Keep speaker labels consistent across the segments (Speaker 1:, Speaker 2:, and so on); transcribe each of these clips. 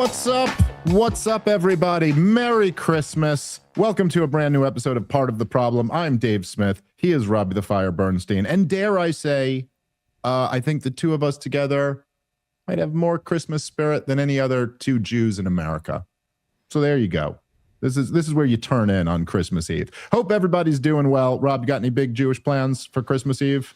Speaker 1: What's up? What's up, everybody? Merry Christmas. Welcome to a brand new episode of Part of the Problem. I'm Dave Smith. He is Robbie the Fire Bernstein. And dare I say, I think the two of us together might have more Christmas spirit than any other two Jews in America. So there you go. This is where you turn in on Christmas Eve. Hope everybody's doing well. Rob, you got any big Jewish plans for Christmas Eve?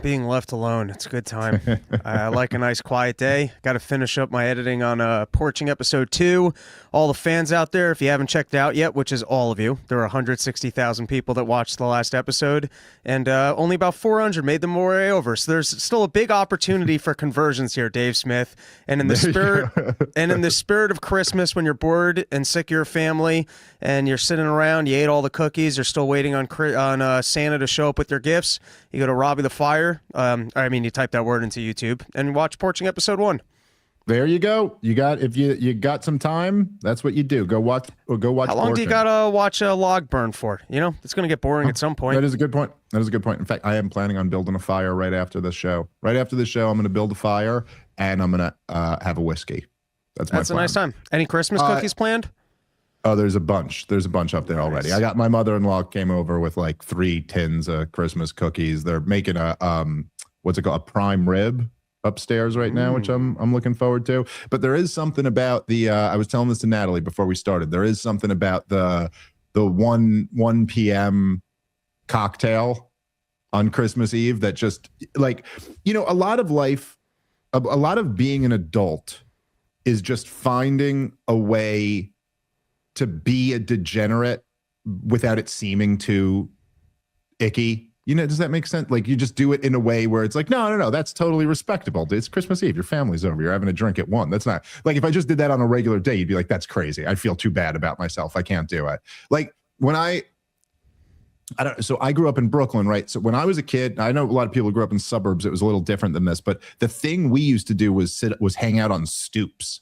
Speaker 2: Being left alone. It's a good time. I like a nice quiet day. Got to finish up my editing on Porching episode 2. All the fans out there, if you haven't checked it out yet, which is all of you, there are 160,000 people that watched the last episode, and only about 400 made them way over. So there's still a big opportunity for conversions here, Dave Smith. And in the spirit of Christmas, when you're bored and sick of your family, and you're sitting around, you ate all the cookies, you're still waiting on Santa to show up with their gifts. You go to Robbie the Fire. You type that word into YouTube and watch Porching episode 1. There you go. If you got some time, that's what you do. Go watch. How long Porching. Do you gotta watch a log burn for? You know, it's gonna get boring at some point.
Speaker 1: That is a good point. In fact, I am planning on building a fire right after this show. Right after the show, I'm gonna build a fire and I'm gonna have a whiskey. That's my plan.
Speaker 2: A nice time. Any Christmas cookies planned?
Speaker 1: Oh, there's a bunch. There's a bunch up there already. I got my mother-in-law came over with like 3 tins of Christmas cookies. They're making a what's it called? A prime rib upstairs right now, which I'm looking forward to. But there is something about the I was telling this to Natalie before we started. There is something about the 1 p.m. cocktail on Christmas Eve that just like, you know, a lot of life, a lot of being an adult is just finding a way to be a degenerate without it seeming too icky. You know, does that make sense? Like you just do it in a way where it's like, no, that's totally respectable. It's Christmas Eve. Your family's over. You're having a drink at 1. That's not like if I just did that on a regular day, you'd be like, that's crazy. I feel too bad about myself. I can't do it. Like when so I grew up in Brooklyn, right? So when I was a kid, I know a lot of people grew up in suburbs. It was a little different than this, but the thing we used to do was hang out on stoops.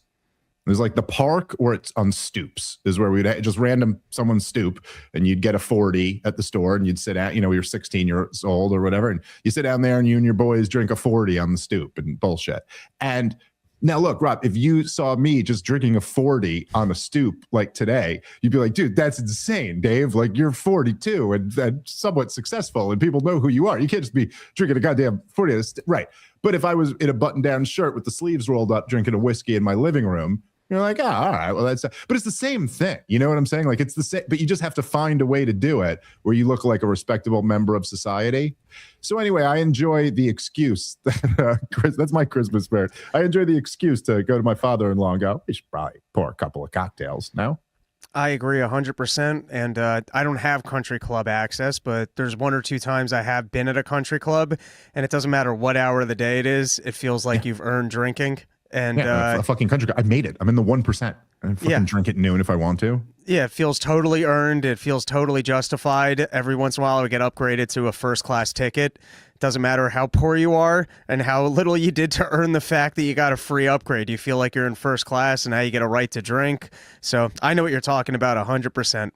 Speaker 1: There's like the park or it's on stoops is where we'd just random someone's stoop and you'd get a 40 at the store and you'd sit at, you know, you're 16 years old or whatever. And you sit down there and you and your boys drink a 40 on the stoop and bullshit. And now look, Rob, if you saw me just drinking a 40 on a stoop like today, you'd be like, dude, that's insane, Dave. Like you're 42 and somewhat successful and people know who you are. You can't just be drinking a goddamn 40. Right. But if I was in a button down shirt with the sleeves rolled up, drinking a whiskey in my living room, you're like, oh, all right, well, but it's the same thing. You know what I'm saying? Like it's the same, but you just have to find a way to do it where you look like a respectable member of society. So anyway, I enjoy the excuse that's my Christmas spirit. I enjoy the excuse to go to my father-in-law and go, we should probably pour a couple of cocktails. No?
Speaker 2: I agree 100%. And I don't have country club access, but there's 1 or 2 times I have been at a country club and it doesn't matter what hour of the day it is. It feels like you've earned drinking. And
Speaker 1: a fucking country. I made it. I'm in the 1%. I fucking drink at noon if I want to.
Speaker 2: Yeah, it feels totally earned. It feels totally justified. Every once in a while, I would get upgraded to a first-class ticket. It doesn't matter how poor you are and how little you did to earn the fact that you got a free upgrade. You feel like you're in first class and now you get a right to drink. So I know what you're talking about 100%.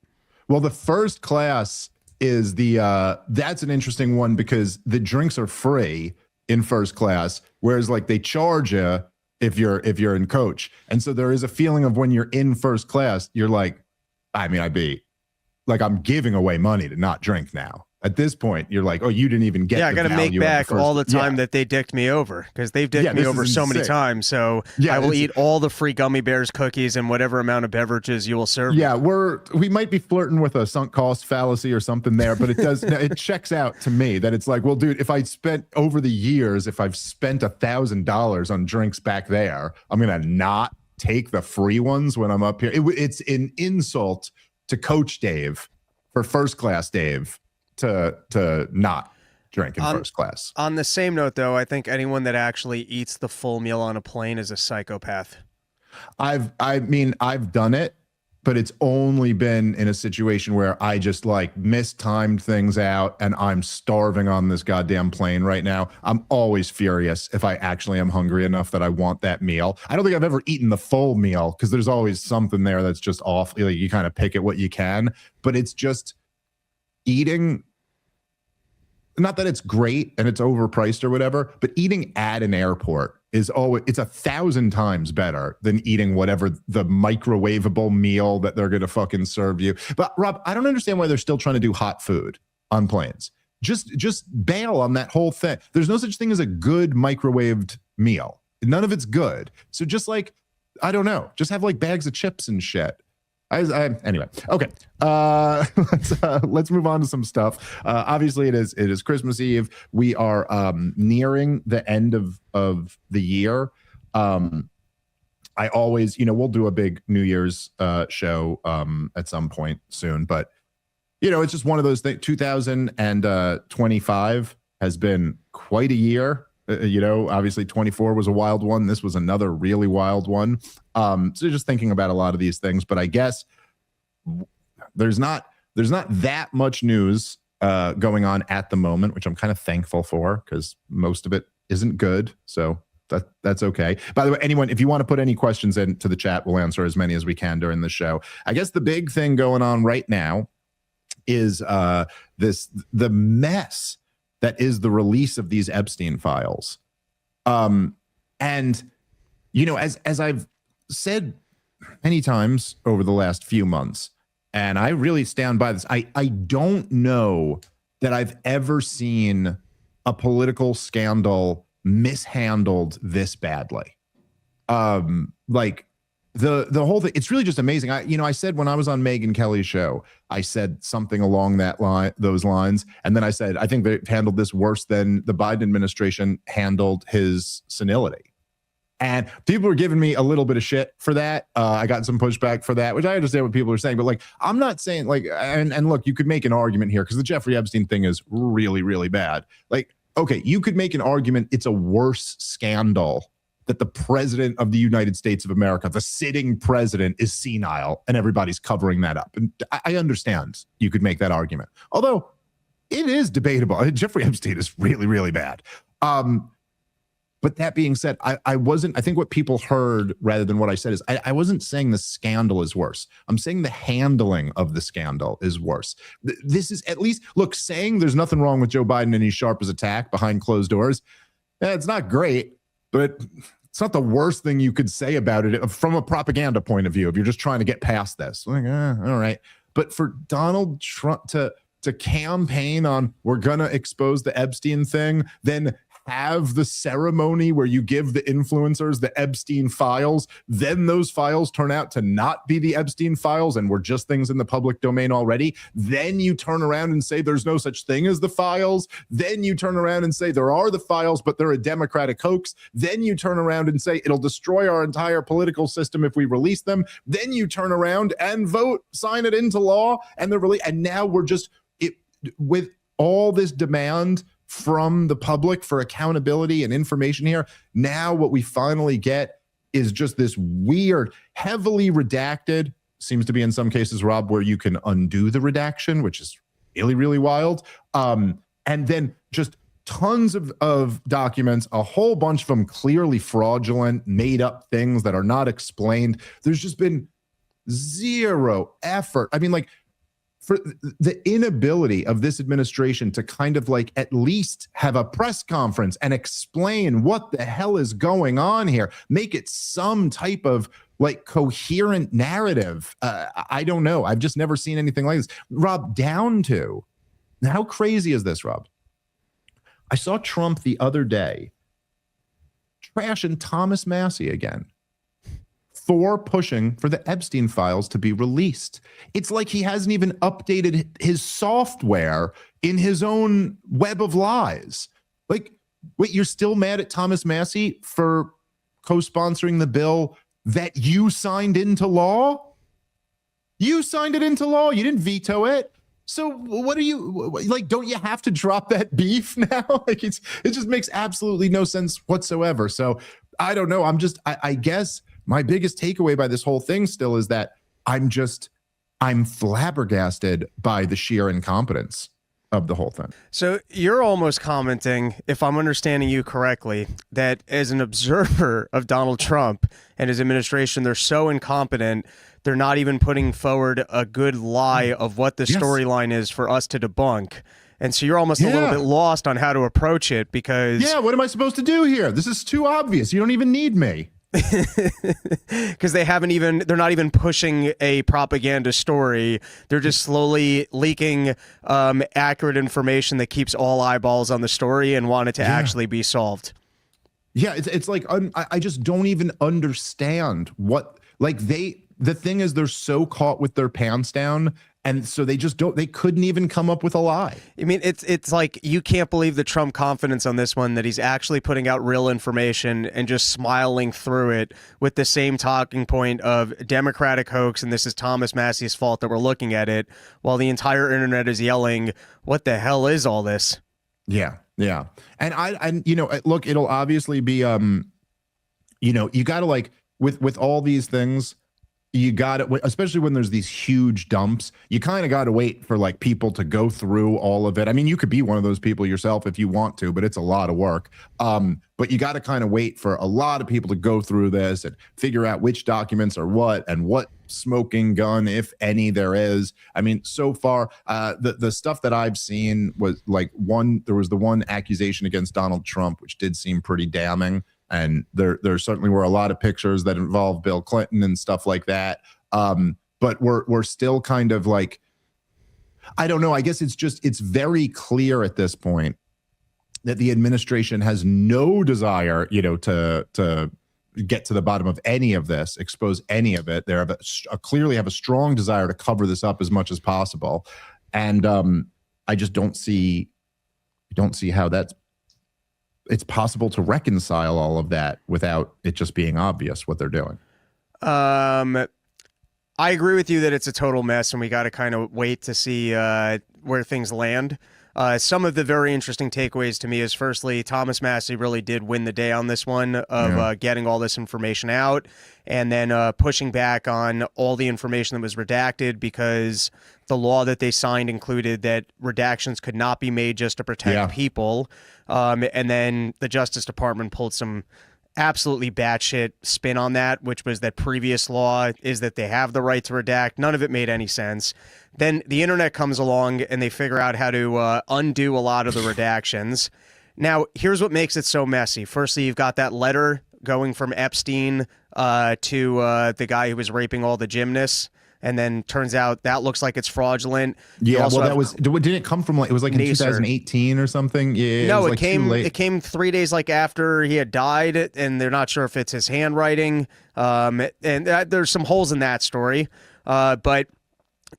Speaker 1: Well, the first class is that's an interesting one because the drinks are free in first class, whereas like they charge you if you're in coach. And so there is a feeling of when you're in first class, you're like, I mean, I'm giving away money to not drink now. At this point, you're like, oh, you didn't even get.
Speaker 2: Yeah, I got to make back all the time that they dicked me over because they've dicked me over so many times. So I will eat all the free gummy bears, cookies, and whatever amount of beverages you will serve.
Speaker 1: Yeah, we might be flirting with a sunk cost fallacy or something there, but it does it checks out to me that it's like, well, dude, if I've spent $1,000 on drinks back there, I'm gonna not take the free ones when I'm up here. It's an insult to Coach Dave for first class Dave to not drink in first class.
Speaker 2: On the same note, though, I think anyone that actually eats the full meal on a plane is a psychopath.
Speaker 1: I've done it, but it's only been in a situation where I just like mistimed things out and I'm starving on this goddamn plane right now. I'm always furious if I actually am hungry enough that I want that meal. I don't think I've ever eaten the full meal because there's always something there that's just off. Like you kind of pick at what you can, but it's just eating not that it's great and it's overpriced or whatever, but eating at an airport is always, it's 1,000 times better than eating whatever the microwavable meal that they're going to fucking serve you. But Rob, I don't understand why they're still trying to do hot food on planes. Just bail on that whole thing. There's no such thing as a good microwaved meal. None of it's good. So just like, I don't know, just have like bags of chips and shit. Anyway, okay. Let's move on to some stuff. Obviously, it is Christmas Eve. We are nearing the end of the year. I always, we'll do a big New Year's show at some point soon, but it's just one of those things. 2025 has been quite a year. Obviously 24 was a wild one. This was another really wild one. So just thinking about a lot of these things, but I guess there's not that much news going on at the moment, which I'm kind of thankful for because most of it isn't good. So that's okay. By the way, anyone, if you want to put any questions into the chat, we'll answer as many as we can during the show. I guess the big thing going on right now is the mess that is the release of these Epstein files. And, as I've said many times over the last few months, and I really stand by this, I don't know that I've ever seen a political scandal mishandled this badly. The whole thing, it's really just amazing. I said when I was on Megyn Kelly's show, I said something along those lines. And then I said, I think they handled this worse than the Biden administration handled his senility. And people were giving me a little bit of shit for that. I got some pushback for that, which I understand what people are saying. But I'm not saying and look, you could make an argument here because the Jeffrey Epstein thing is really, really bad. Okay, you could make an argument it's a worse scandal that the president of the United States of America, the sitting president, is senile and everybody's covering that up. And I understand you could make that argument. Although it is debatable. Jeffrey Epstein is really, really bad. But that being said, I think what people heard rather than what I said is I wasn't saying the scandal is worse. I'm saying the handling of the scandal is worse. This is at least, look, saying there's nothing wrong with Joe Biden and he's sharp as a tack behind closed doors. It's not great, but it's not the worst thing you could say about it from a propaganda point of view if you're just trying to get past this. All right. But for Donald Trump to campaign on we're going to expose the Epstein thing, then have the ceremony where you give the influencers the Epstein files, then those files turn out to not be the Epstein files and were just things in the public domain already. Then you turn around and say there's no such thing as the files. Then you turn around and say there are the files, but they're a Democratic hoax. Then you turn around and say it'll destroy our entire political system if we release them. Then you turn around and sign it into law, and they're released. And now we're just with all this demand from the public for accountability and information here. Now what we finally get is just this weird, heavily redacted, seems to be in some cases, Rob, where you can undo the redaction, which is really, really wild. And then just tons of documents, a whole bunch of them clearly fraudulent, made up things that are not explained. There's just been zero effort. I mean, for the inability of this administration to kind of at least have a press conference and explain what the hell is going on here, make it some type of coherent narrative. I don't know. I've just never seen anything like this. Rob, down to, how crazy is this, Rob? I saw Trump the other day trashing Thomas Massie again for pushing for the Epstein files to be released. It's like he hasn't even updated his software in his own web of lies. Wait, you're still mad at Thomas Massie for co-sponsoring the bill that you signed into law? You signed it into law. You didn't veto it. So what are you don't you have to drop that beef now? It just makes absolutely no sense whatsoever. So I don't know. I guess my biggest takeaway by this whole thing still is that I'm flabbergasted by the sheer incompetence of the whole thing.
Speaker 2: So you're almost commenting, if I'm understanding you correctly, that as an observer of Donald Trump and his administration, they're so incompetent, they're not even putting forward a good lie of what the storyline is for us to debunk. And so you're almost a little bit lost on how to approach it because...
Speaker 1: Yeah, what am I supposed to do here? This is too obvious. You don't even need me.
Speaker 2: Because they're not even pushing a propaganda story. They're just slowly leaking accurate information that keeps all eyeballs on the story and want it to actually be solved.
Speaker 1: Yeah, it's like I just don't even understand what, like, the thing is, they're so caught with their pants down, and so they couldn't even come up with a lie.
Speaker 2: I mean, it's like you can't believe the Trump confidence on this one, that he's actually putting out real information and just smiling through it with the same talking point of Democratic hoax, and this is Thomas Massey's fault that we're looking at it, while the entire internet is yelling, what the hell is all this?
Speaker 1: Yeah. Yeah. And look, it'll obviously be, you got to, like, with all these things, you got to, especially when there's these huge dumps, you kind of got to wait for, like, people to go through all of it. I mean, you could be one of those people yourself if you want to, but it's a lot of work. But you got to kind of wait for a lot of people to go through this and figure out which documents are what and what smoking gun, if any, there is. I mean, so far, the stuff that I've seen was, like, there was the one accusation against Donald Trump, which did seem pretty damning. And there certainly were a lot of pictures that involved Bill Clinton and stuff like that. But we're still kind of like, I don't know. I guess it's very clear at this point that the administration has no desire, to get to the bottom of any of this, expose any of it. They clearly have a strong desire to cover this up as much as possible. And I just don't see how it's possible to reconcile all of that without it just being obvious what they're doing.
Speaker 2: I agree with you that it's a total mess, and we got to kind of wait to see where things land. Some of the very interesting takeaways to me is, firstly, Thomas Massey really did win the day on this one of getting all this information out, and then pushing back on all the information that was redacted, because the law that they signed included that redactions could not be made just to protect people. And then the Justice Department pulled some absolutely batshit spin on that, which was that previous law is that they have the right to redact. None of it made any sense. Then the internet comes along and they figure out how to undo a lot of the redactions. Now, here's what makes it so messy. Firstly, you've got that letter going from Epstein to the guy who was raping all the gymnasts. And then turns out that looks like it's fraudulent.
Speaker 1: Yeah, well, didn't it come from, like, it was like in 2018 or something? Yeah,
Speaker 2: no, it came 3 days after he had died, and they're not sure if it's his handwriting. And there's some holes in that story. But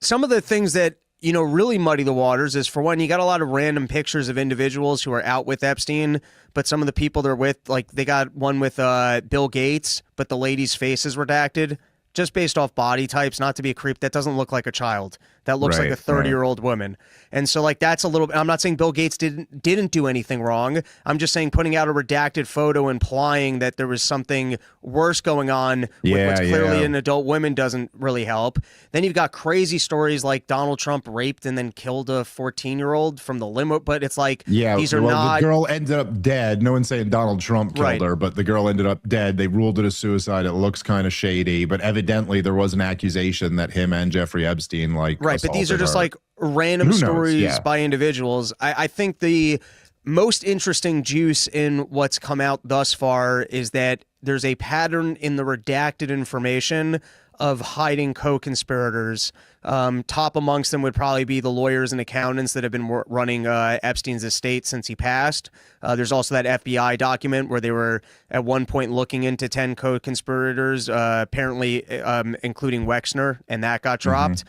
Speaker 2: some of the things that, really muddy the waters is, for one, you got a lot of random pictures of individuals who are out with Epstein, but some of the people they're with, like, they got one with Bill Gates, but the lady's face is redacted. Just based off body types, not to be a creep, that doesn't look like a child. That looks like a 30-year-old woman. And so, like, that's a little bit, I'm not saying Bill Gates didn't do anything wrong. I'm just saying putting out a redacted photo implying that there was something worse going on with what's clearly an adult woman doesn't really help. Then you've got crazy stories like Donald Trump raped and then killed a 14-year-old from the limo, but it's like, these are not...
Speaker 1: The girl ended up dead. No one's saying Donald Trump killed her, but the girl ended up dead. They ruled it a suicide. It looks kind of shady, but evidently there was an accusation that him and Jeffrey Epstein, like,
Speaker 2: but these are just like random stories by individuals. I think the most interesting juice in what's come out thus far is that there's a pattern in the redacted information of hiding co-conspirators. Top amongst them would probably be the lawyers and accountants that have been running Epstein's estate since he passed. There's also that FBI document where they were at one point looking into 10 co-conspirators, apparently including Wexner, and that got dropped.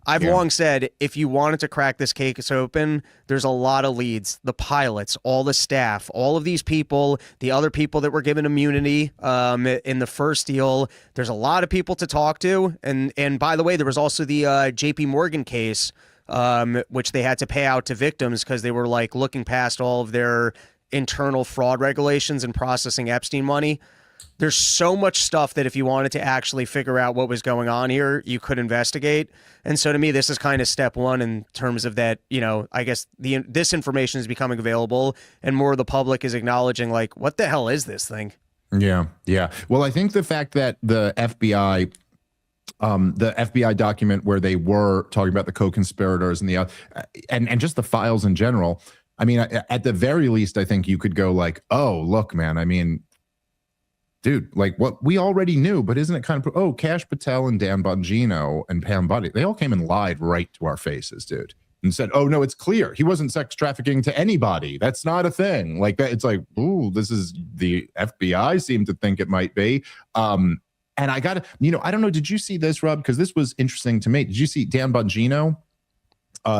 Speaker 2: I've long said, if you wanted to crack this case open, there's a lot of leads. The pilots, all the staff, all of these people, the other people that were given immunity in the first deal. There's a lot of people to talk to. And by the way, there was also the JP Morgan case, which they had to pay out to victims because they were, like, looking past all of their internal fraud regulations and processing Epstein money. There's so much stuff that if you wanted to actually figure out what was going on here, you could investigate. And so to me, this is kind of step one in terms of that, I guess this information is becoming available and more of the public is acknowledging, like, what the hell is this thing?
Speaker 1: Yeah. Well, I think the fact that the FBI the FBI document where they were talking about the co-conspirators and and just the files in general. I mean, at the very least, I think you could go like, oh, look, man, I mean, dude, like what we already knew, but isn't it kind of, oh, Kash Patel and Dan Bongino and Pam Buddy, they all came and lied right to our faces, dude, and said, oh, no, it's clear. He wasn't sex trafficking to anybody. That's not a thing like that. It's like, ooh, this is the FBI seem to think it might be. And I got to, I don't know. Did you see this, Rob? Because this was interesting to me. Did you see Dan Bongino?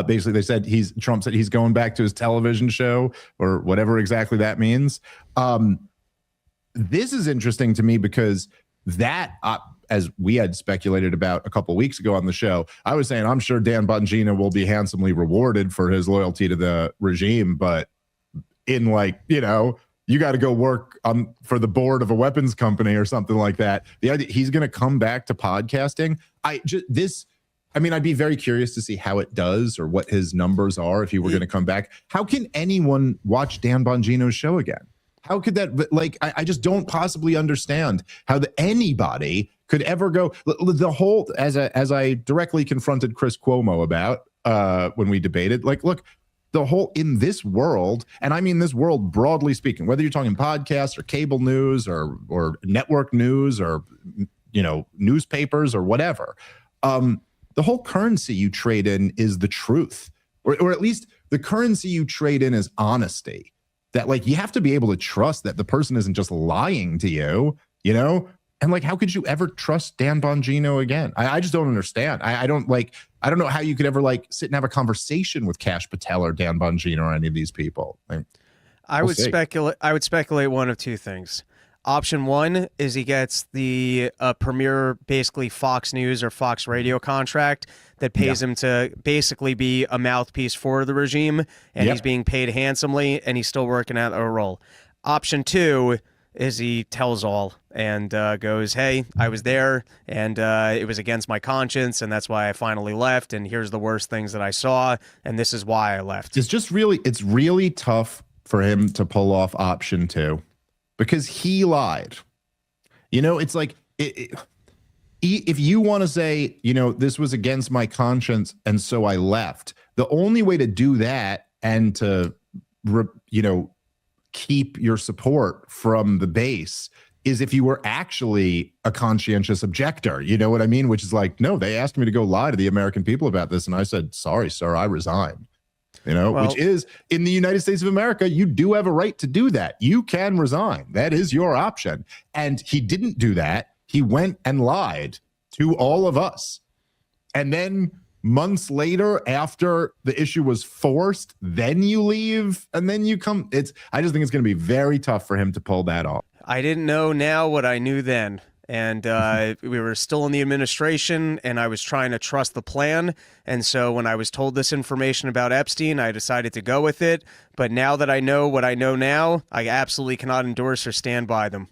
Speaker 1: Basically, they said Trump said he's going back to his television show or whatever exactly that means. This is interesting to me because that, as we had speculated about a couple of weeks ago on the show, I was saying I'm sure Dan Bongino will be handsomely rewarded for his loyalty to the regime, but in like, you got to go work for the board of a weapons company or something like that. The idea he's going to come back to podcasting, I'd be very curious to see how it does or what his numbers are if he were going to come back. How can anyone watch Dan Bongino's show again? How could that, like, I just don't possibly understand how anybody could ever go the whole, as I directly confronted Chris Cuomo about when we debated, like, look, the whole in this world, and I mean this world broadly speaking, whether you're talking podcasts or cable news or network news or, newspapers or whatever, the whole currency you trade in is the truth, or at least the currency you trade in is honesty. That like you have to be able to trust that the person isn't just lying to you, and like how could you ever trust Dan Bongino again? I just don't understand. I don't know how you could ever like sit and have a conversation with Kash Patel or Dan Bongino or any of these people.
Speaker 2: I would speculate one of two things. Option one is he gets the premier, basically Fox News or Fox Radio contract that pays him to basically be a mouthpiece for the regime, and he's being paid handsomely, and he's still working out a role. Option two is he tells all and goes, hey, I was there, and it was against my conscience, and that's why I finally left, and here's the worst things that I saw, and this is why I left.
Speaker 1: It's really tough for him to pull off option two. Because he lied. It's like, if you want to say, this was against my conscience and so I left, the only way to do that and to, keep your support from the base is if you were actually a conscientious objector. You know what I mean? Which is like, no, they asked me to go lie to the American people about this. And I said, sorry, sir, I resign. Which is in the United States of America, you do have a right to do that. You can resign. That is your option. And he didn't do that. He went and lied to all of us. And then months later, after the issue was forced, then you leave and then you come. I just think it's going to be very tough for him to pull that off.
Speaker 2: I didn't know now what I knew then. And we were still in the administration, and I was trying to trust the plan. And so when I was told this information about Epstein, I decided to go with it. But now that I know what I know now, I absolutely cannot endorse or stand by them.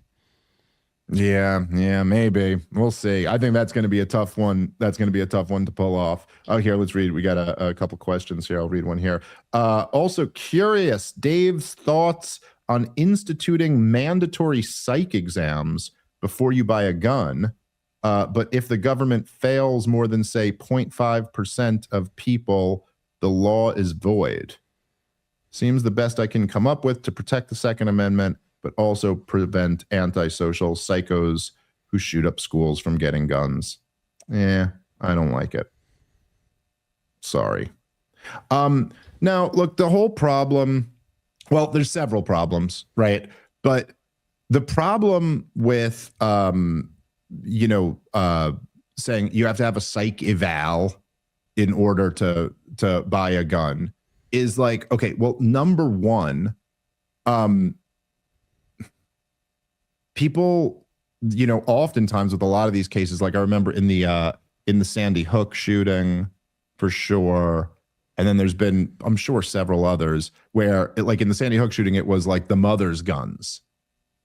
Speaker 1: Yeah, maybe. We'll see. I think that's going to be a tough one. That's going to be a tough one to pull off. Oh, here, let's read. We got a couple questions here. I'll read one here. Also curious, Dave's thoughts on instituting mandatory psych exams before you buy a gun, but if the government fails more than, say, 0.5% of people, the law is void. Seems the best I can come up with to protect the Second Amendment, but also prevent antisocial psychos who shoot up schools from getting guns. I don't like it. Sorry. Now, look, the whole problem, well, there's several problems, right? But the problem with, saying you have to have a psych eval in order to buy a gun is like, okay, well, number one, people, oftentimes with a lot of these cases, like I remember in the Sandy Hook shooting for sure. And then there's been, I'm sure, several others where like in the Sandy Hook shooting, it was like the mother's guns.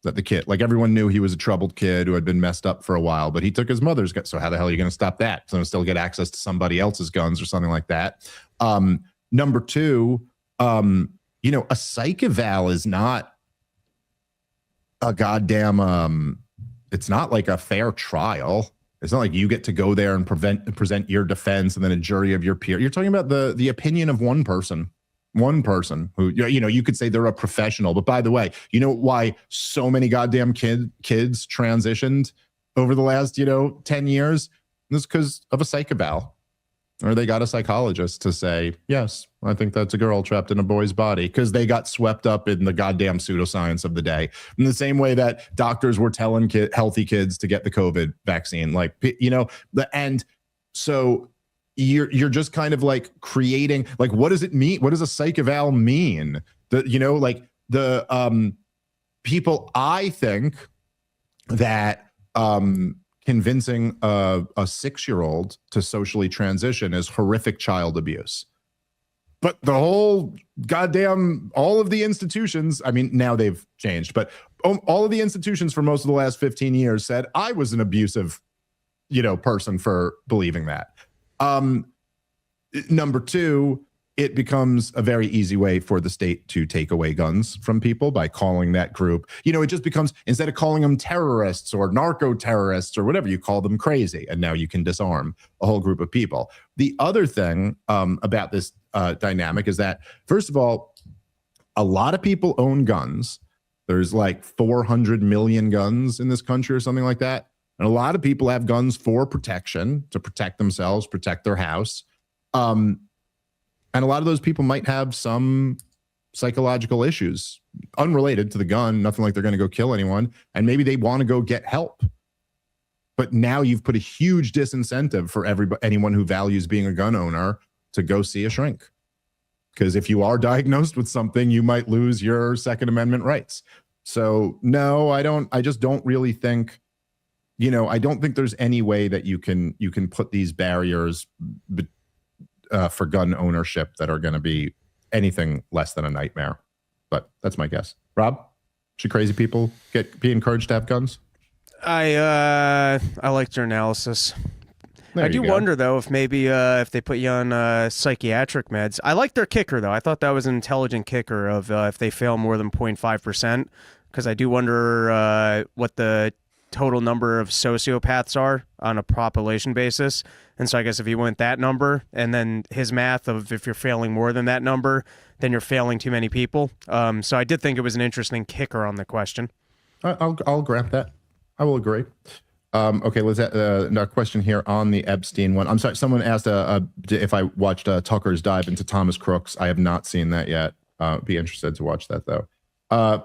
Speaker 1: That the kid, like everyone knew he was a troubled kid who had been messed up for a while, but he took his mother's gun. So how the hell are you going to stop that? So still get access to somebody else's guns or something like that. Number two, a psych eval is not a goddamn, it's not like a fair trial. It's not like you get to go there and present your defense and then a jury of your peer. You're talking about the opinion of one person who, you know, you could say they're a professional. But by the way, you know why so many goddamn kids transitioned over the last, 10 years? It's because of a psych eval. Or they got a psychologist to say, yes, I think that's a girl trapped in a boy's body, because they got swept up in the goddamn pseudoscience of the day. In the same way that doctors were telling healthy kids to get the COVID vaccine, and so you're just kind of like creating, like, what does it mean? What does a psych eval mean? The people, I think that convincing a 6-year-old to socially transition is horrific child abuse. But the whole goddamn, all of the institutions, I mean, now they've changed, but all of the institutions for most of the last 15 years said I was an abusive, person for believing that. Number two, it becomes a very easy way for the state to take away guns from people by calling that group. It just becomes, instead of calling them terrorists or narco terrorists or whatever, you call them crazy. And now you can disarm a whole group of people. The other thing about this dynamic is that, first of all, a lot of people own guns. There's like 400 million guns in this country or something like that. And a lot of people have guns for protection, to protect themselves, protect their house. And a lot of those people might have some psychological issues unrelated to the gun, nothing like they're going to go kill anyone. And maybe they want to go get help. But now you've put a huge disincentive for anyone who values being a gun owner to go see a shrink. Because if you are diagnosed with something, you might lose your Second Amendment rights. So no, I just don't really think, I don't think there's any way that you can put these barriers for gun ownership that are going to be anything less than a nightmare. But that's my guess. Rob, should crazy people be encouraged to have guns?
Speaker 2: I liked your analysis. I do wonder, though, if maybe if they put you on psychiatric meds. I like their kicker, though. I thought that was an intelligent kicker of if they fail more than 0.5%, because I do wonder what the total number of sociopaths are on a population basis. And so I guess if you went that number and then his math of if you're failing more than that number, then you're failing too many people. So I did think it was an interesting kicker on the question.
Speaker 1: I'll grant that. I will agree. Okay, let's a question here on the Epstein one. I'm sorry, someone asked if I watched Tucker's dive into Thomas Crooks. I have not seen that yet. Be interested to watch that, though.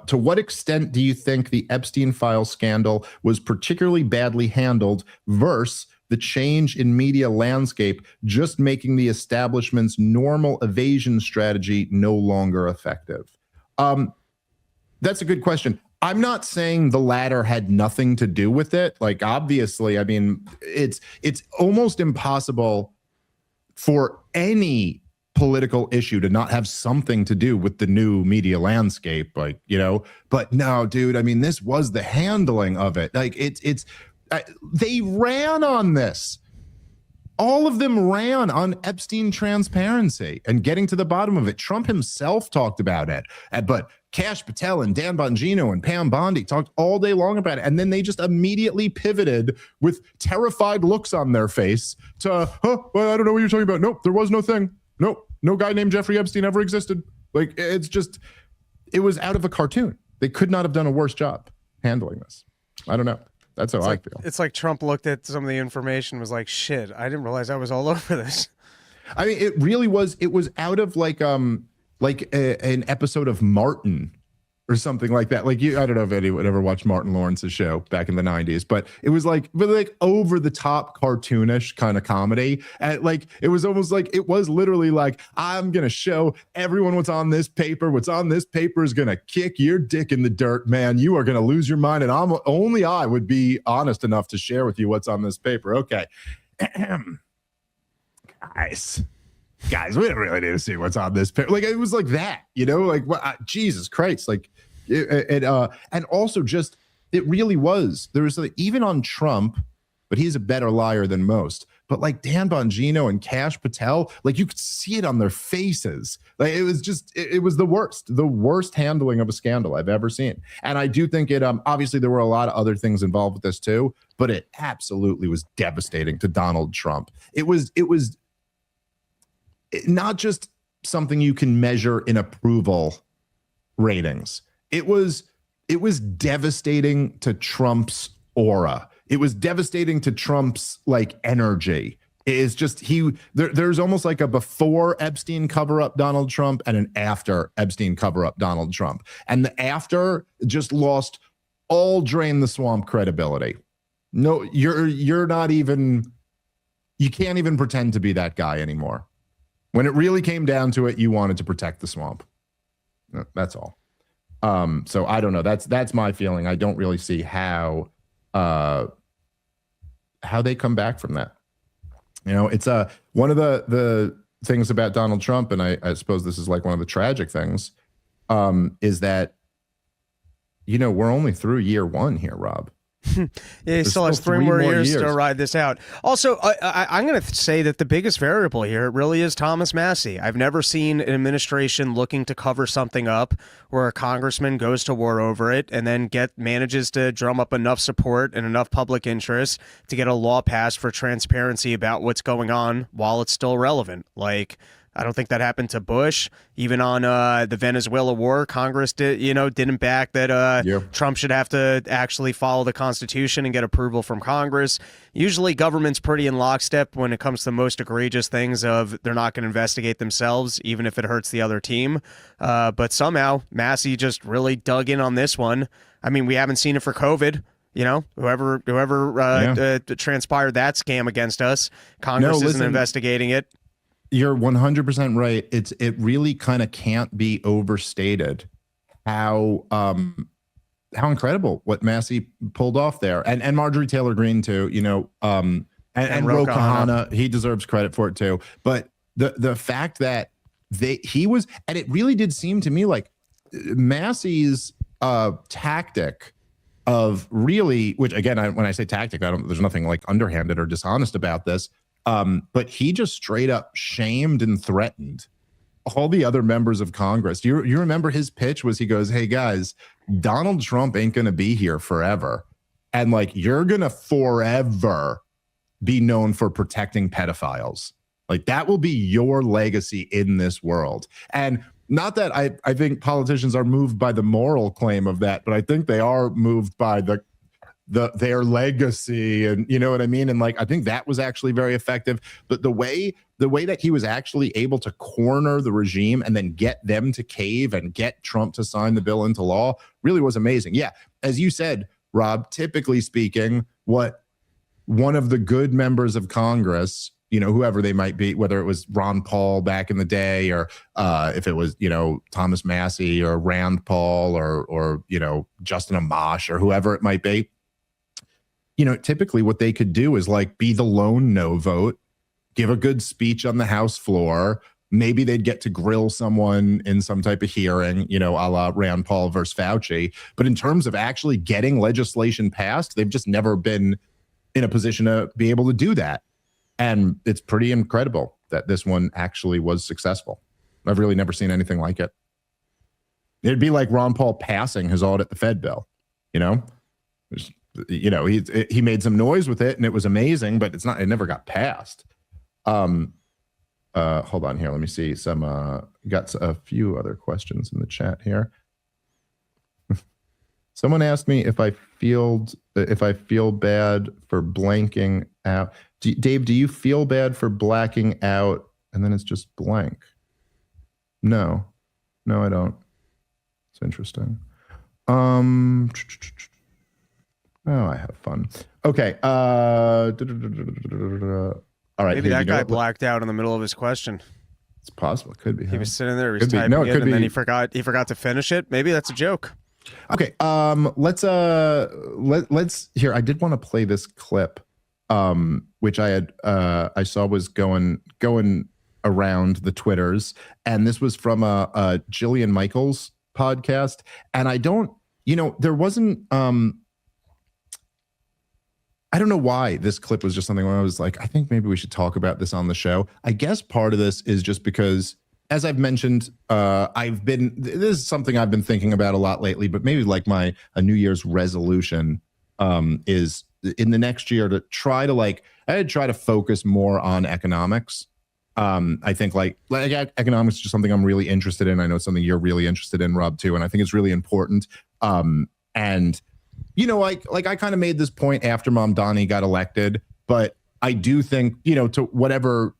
Speaker 1: To what extent do you think the Epstein file scandal was particularly badly handled versus the change in media landscape just making the establishment's normal evasion strategy no longer effective? That's a good question. I'm not saying the latter had nothing to do with it. Like, obviously, I mean, it's almost impossible for any political issue to not have something to do with the new media landscape, but no, dude, I mean, this was the handling of it. Like, they ran on this. All of them ran on Epstein transparency and getting to the bottom of it. Trump himself talked about it, but Kash Patel and Dan Bongino and Pam Bondi talked all day long about it. And then they just immediately pivoted with terrified looks on their face to, well, I don't know what you're talking about. Nope, there was no thing. Nope. No guy named Jeffrey Epstein ever existed. Like, it was out of a cartoon. They could not have done a worse job handling this. I don't know. That's how I feel.
Speaker 2: It's like Trump looked at some of the information, was like, shit, I didn't realize I was all over this.
Speaker 1: I mean, it really was. It was out of like an episode of Martin or something like that. Like, I don't know if anyone ever watched Martin Lawrence's show back in the 90s, but it was like over the top cartoonish kind of comedy. And like, it was almost like, it was literally like, I'm going to show everyone what's on this paper. What's on this paper is going to kick your dick in the dirt, man. You are going to lose your mind. And only I would be honest enough to share with you what's on this paper. Okay. Guys, we don't really need to see what's on this paper. Like, it was like that, like, what, Jesus Christ. Like, and also just, it really was, there was like, even on Trump, but he's a better liar than most. But like Dan Bongino and Kash Patel, like you could see it on their faces. Like it was just, it was the worst handling of a scandal I've ever seen. And I do think it, obviously there were a lot of other things involved with this too, but it absolutely was devastating to Donald Trump. It was not just something you can measure in approval ratings. It was devastating to Trump's aura. It was devastating to Trump's like energy. It's just there's almost like a before Epstein cover-up Donald Trump and an after Epstein cover-up Donald Trump. And the after just lost all drain the swamp credibility. No, you're not even, you can't even pretend to be that guy anymore. When it really came down to it, you wanted to protect the swamp. That's all. So I don't know. That's my feeling. I don't really see how they come back from that. You know, it's one of the things about Donald Trump, and I suppose this is like one of the tragic things, is that, you know, we're only through year one here, Rob.
Speaker 2: Yeah, he still has three more years to ride this out. Also, I'm going to say that the biggest variable here really is Thomas Massie. I've never seen an administration looking to cover something up where a congressman goes to war over it and then manages to drum up enough support and enough public interest to get a law passed for transparency about what's going on while it's still relevant. Like, I don't think that happened to Bush. Even on the Venezuela war, Congress didn't back that Trump should have to actually follow the Constitution and get approval from Congress. Usually government's pretty in lockstep when it comes to the most egregious things of they're not going to investigate themselves, even if it hurts the other team. But somehow Massie just really dug in on this one. I mean, we haven't seen it for COVID. You know, whoever transpired that scam against us, Congress isn't investigating it.
Speaker 1: You're 100% right. It really kind of can't be overstated how incredible what Massie pulled off there, and Marjorie Taylor Greene too. You know, and Ro Khanna, he deserves credit for it too. But the fact that he was, and it really did seem to me like Massie's tactic of really, which again, when I say tactic, there's nothing like underhanded or dishonest about this. But he just straight up shamed and threatened all the other members of Congress. You remember his pitch was, he goes, "Hey guys, Donald Trump ain't going to be here forever. And like, you're going to forever be known for protecting pedophiles. Like that will be your legacy in this world." And not that I think politicians are moved by the moral claim of that, but I think they are moved by their legacy, and you know what I mean? And like, I think that was actually very effective. But the way that he was actually able to corner the regime and then get them to cave and get Trump to sign the bill into law really was amazing. Yeah. As you said, Rob, typically speaking, what one of the good members of Congress, you know, whoever they might be, whether it was Ron Paul back in the day, or if it was, you know, Thomas Massie or Rand Paul or, you know, Justin Amash or whoever it might be, you know, typically what they could do is like be the lone no vote, give a good speech on the House floor. Maybe they'd get to grill someone in some type of hearing, you know, a la Rand Paul versus Fauci. But in terms of actually getting legislation passed, they've just never been in a position to be able to do that. And it's pretty incredible that this one actually was successful. I've really never seen anything like it. It'd be like Ron Paul passing his audit the Fed bill, you know? You know, he made some noise with it and it was amazing, but it never got passed. Hold on here. Let me see got a few other questions in the chat here. Someone asked me if I feel bad for blanking out. Dave, do you feel bad for blacking out? And then it's just blank. No, I don't. It's interesting. Oh, I have fun. Okay. All right.
Speaker 2: Maybe that guy blacked out in the middle of his question.
Speaker 1: It's possible. It could be.
Speaker 2: He was sitting there, he was typing it, and then he forgot to finish it. Maybe that's a joke.
Speaker 1: Okay. Let's here. I did want to play this clip, which I saw was going around the Twitters, and this was from a Jillian Michaels podcast, and I don't, you know, there wasn't I don't know why this clip was just something where I was like, I think maybe we should talk about this on the show. I guess part of this is just because, as I've mentioned, this is something I've been thinking about a lot lately, but maybe like a New Year's resolution is in the next year to try to focus more on economics. I think like economics is just something I'm really interested in. I know it's something you're really interested in, Rob, too. And I think it's really important. And I kind of made this point after Mom Donnie got elected, but I do think, to whatever,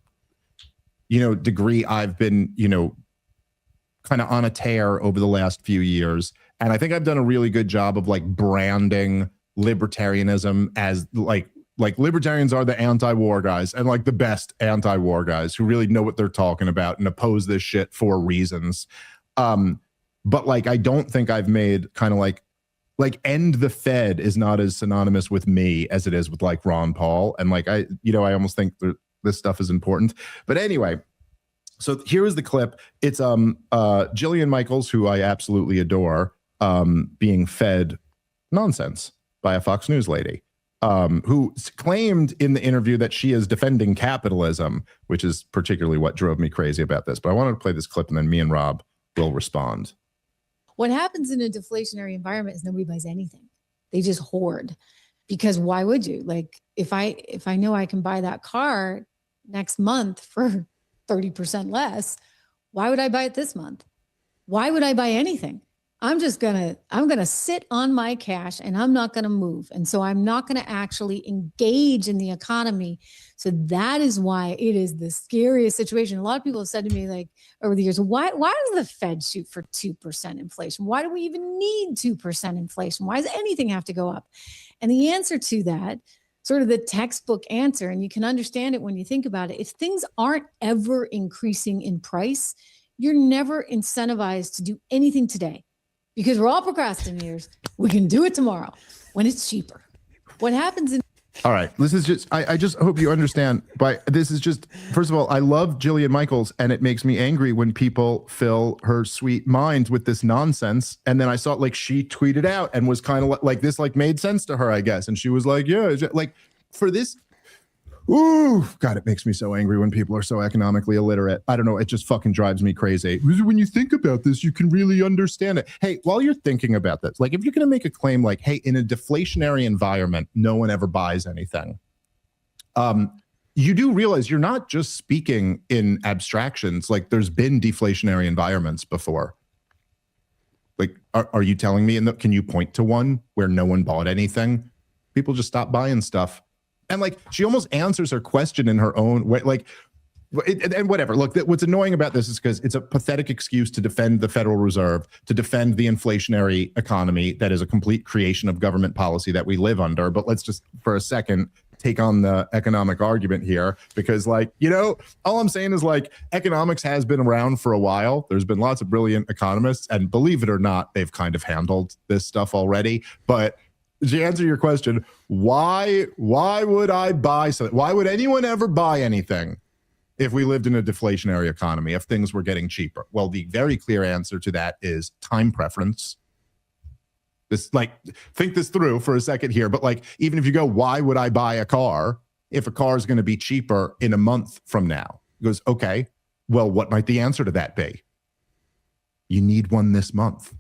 Speaker 1: degree I've been, kind of on a tear over the last few years. And I think I've done a really good job of like branding libertarianism as like libertarians are the anti-war guys and like the best anti-war guys who really know what they're talking about and oppose this shit for reasons. But like, I don't think I've made kind of like end the Fed is not as synonymous with me as it is with like Ron Paul. And like, I almost think this stuff is important. But anyway, so here is the clip. It's Jillian Michaels, who I absolutely adore, being fed nonsense by a Fox News lady, who claimed in the interview that she is defending capitalism, which is particularly what drove me crazy about this. But I wanted to play this clip and then me and Rob will respond.
Speaker 3: What happens in a deflationary environment is nobody buys anything. They just hoard, because why would you? Like if I know I can buy that car next month for 30% less, why would I buy it this month? Why would I buy anything? I'm going to sit on my cash and I'm not going to move. And so I'm not going to actually engage in the economy. So that is why it is the scariest situation. A lot of people have said to me like over the years, why does the Fed shoot for 2% inflation? Why do we even need 2% inflation? Why does anything have to go up? And the answer to that, sort of the textbook answer, and you can understand it when you think about it, if things aren't ever increasing in price, you're never incentivized to do anything today. Because we're all procrastinators. We can do it tomorrow when it's cheaper. What happens in...
Speaker 1: All right. This is just, I just hope you understand. But this is just, first of all, I love Jillian Michaels, and it makes me angry when people fill her sweet mind with this nonsense. And then I saw like she tweeted out and was kind of like this, like made sense to her, I guess. And she was like, yeah, like for this. Ooh, God, it makes me so angry when people are so economically illiterate. I don't know. It just fucking drives me crazy. When you think about this, you can really understand it. Hey, while you're thinking about this, like if you're going to make a claim like, hey, in a deflationary environment, no one ever buys anything. You do realize you're not just speaking in abstractions. Like there's been deflationary environments before. Like, are you telling me, can you point to one where no one bought anything? People just stopped buying stuff. And like, she almost answers her question in her own way, like, and whatever. Look, what's annoying about this is because it's a pathetic excuse to defend the Federal Reserve, to defend the inflationary economy that is a complete creation of government policy that we live under. But let's just, for a second, take on the economic argument here, because like, all I'm saying is like, economics has been around for a while. There's been lots of brilliant economists, and believe it or not, they've kind of handled this stuff already. But to answer your question, why would I buy something? Why would anyone ever buy anything if we lived in a deflationary economy, if things were getting cheaper? Well, the very clear answer to that is time preference. This, like, think this through for a second here, but like, even if you go, why would I buy a car if a car is going to be cheaper in a month from now? It goes, okay, well, what might the answer to that be? You need one this month.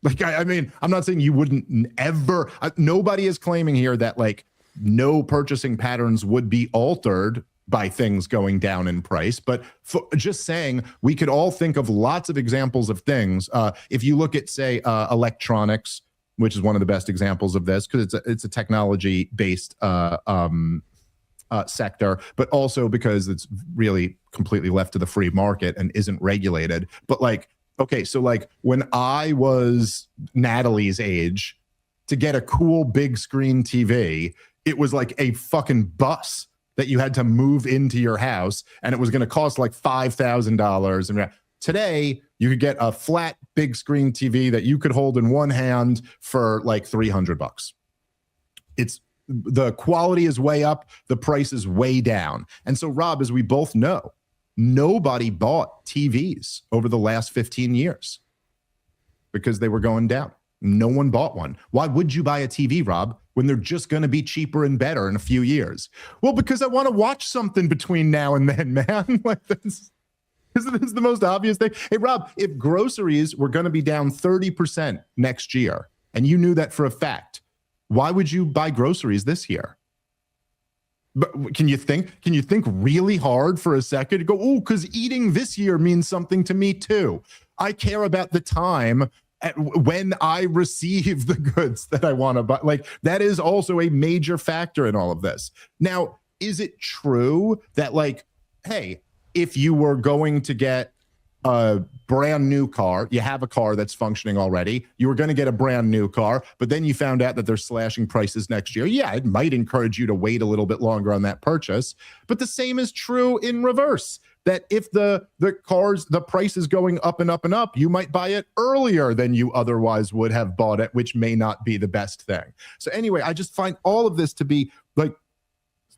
Speaker 1: Like, I mean, I'm not saying you wouldn't ever, nobody is claiming here that like no purchasing patterns would be altered by things going down in price, but just saying we could all think of lots of examples of things. If you look at, say, electronics, which is one of the best examples of this, because it's a technology-based sector, but also because it's really completely left to the free market and isn't regulated. But like, okay, so like when I was Natalie's age, to get a cool big screen TV, it was like a fucking bus that you had to move into your house, and it was going to cost like $5,000. And today, you could get a flat big screen TV that you could hold in one hand for like $300. The quality is way up, the price is way down. And so, Rob, as we both know, nobody bought TVs over the last 15 years because they were going down. No one bought one. Why would you buy a TV, Rob, when they're just going to be cheaper and better in a few years? Well, because I want to watch something between now and then, man. Like this. Isn't this the most obvious thing? Hey, Rob, if groceries were going to be down 30% next year, and you knew that for a fact, why would you buy groceries this year? But can you think really hard for a second? Go, oh, because eating this year means something to me too. I care about the time when I receive the goods that I want to buy. Like, that is also a major factor in all of this. Now, is it true that, like, hey, if you were going to get a brand new car, you have a car that's functioning already, you were going to get a brand new car, but then you found out that they're slashing prices next year. Yeah, it might encourage you to wait a little bit longer on that purchase. But the same is true in reverse, that if the price is going up and up and up, you might buy it earlier than you otherwise would have bought it, which may not be the best thing. So anyway, I just find all of this to be like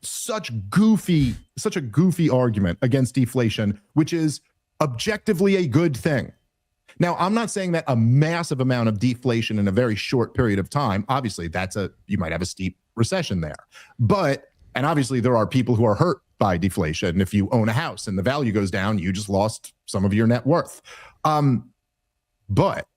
Speaker 1: such a goofy argument against deflation, which is objectively a good thing. Now, I'm not saying that a massive amount of deflation in a very short period of time, obviously you might have a steep recession there. And obviously there are people who are hurt by deflation. If you own a house and the value goes down, you just lost some of your net worth. But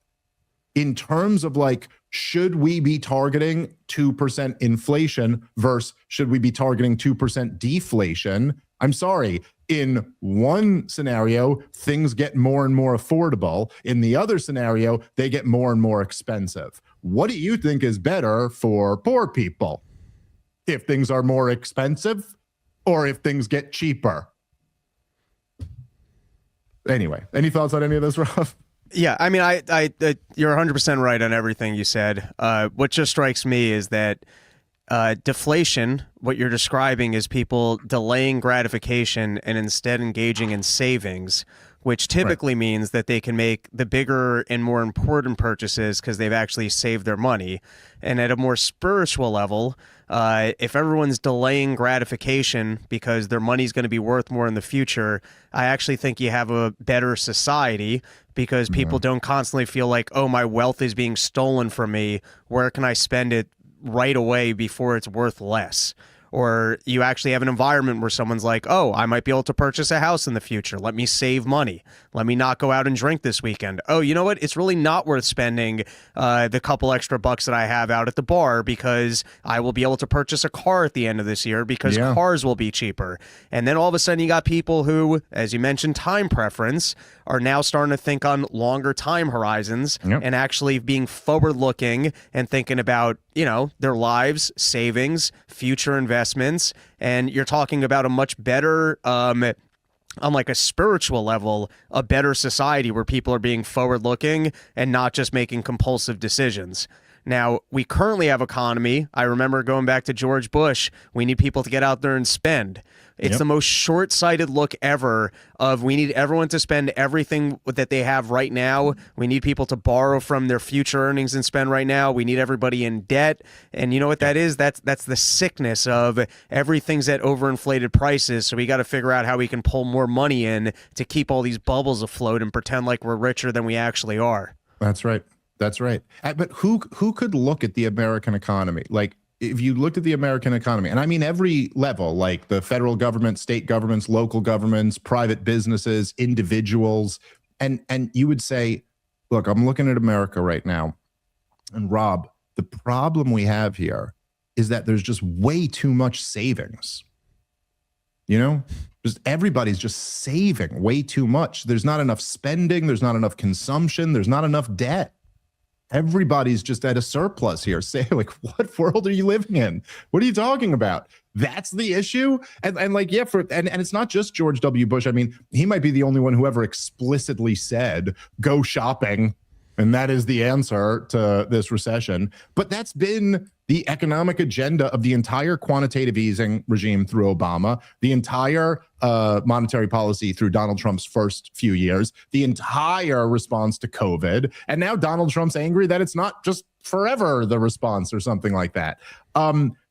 Speaker 1: in terms of, like, should we be targeting 2% inflation versus should we be targeting 2% deflation? I'm sorry. In one scenario, things get more and more affordable. In the other scenario, they get more and more expensive. What do you think is better for poor people? If things are more expensive or if things get cheaper? Anyway, any thoughts on any of this, Rob?
Speaker 2: Yeah, I mean, you're 100% right on everything you said. What just strikes me is that deflation, what you're describing, is people delaying gratification and instead engaging in savings, which typically means that they can make the bigger and more important purchases because they've actually saved their money. And at a more spiritual level, if everyone's delaying gratification because their money's going to be worth more in the future, I actually think you have a better society because people don't constantly feel like, oh, my wealth is being stolen from me. Where can I spend it right away before it's worth less? Or you actually have an environment where someone's like, oh, I might be able to purchase a house in the future. Let me save money. Let me not go out and drink this weekend. Oh, you know what? It's really not worth spending the couple extra bucks that I have out at the bar because I will be able to purchase a car at the end of this year because cars will be cheaper. And then all of a sudden you got people who, as you mentioned, time preference, are now starting to think on longer time horizons and actually being forward looking and thinking about, you know, their lives, savings, future investments. And you're talking about a much better, on like a spiritual level, a better society where people are being forward looking and not just making compulsive decisions. Now, we currently have economy. I remember going back to George Bush, we need people to get out there and spend. It's the most short-sighted look ever of we need everyone to spend everything that they have right now. We need people to borrow from their future earnings and spend right now. We need everybody in debt. And you know what that is? That's the sickness of everything's at overinflated prices. So we got to figure out how we can pull more money in to keep all these bubbles afloat and pretend like we're richer than we actually are.
Speaker 1: That's right. That's right. But who could look at the American economy? Like, if you looked at the American economy, and I mean every level, like the federal government, state governments, local governments, private businesses, individuals, and you would say, look, I'm looking at America right now, and Rob, the problem we have here is that there's just way too much savings. You know, just everybody's just saving way too much. There's not enough spending. There's not enough consumption. There's not enough debt. Everybody's just at a surplus here. Say, like, what world are you living in? What are you talking about? That's the issue. And like, yeah, and it's not just George W. Bush. I mean, he might be the only one who ever explicitly said, go shopping. And that is the answer to this recession. But that's been the economic agenda of the entire quantitative easing regime through Obama, the entire monetary policy through Donald Trump's first few years, the entire response to COVID. And now Donald Trump's angry that it's not just forever the response or something like that.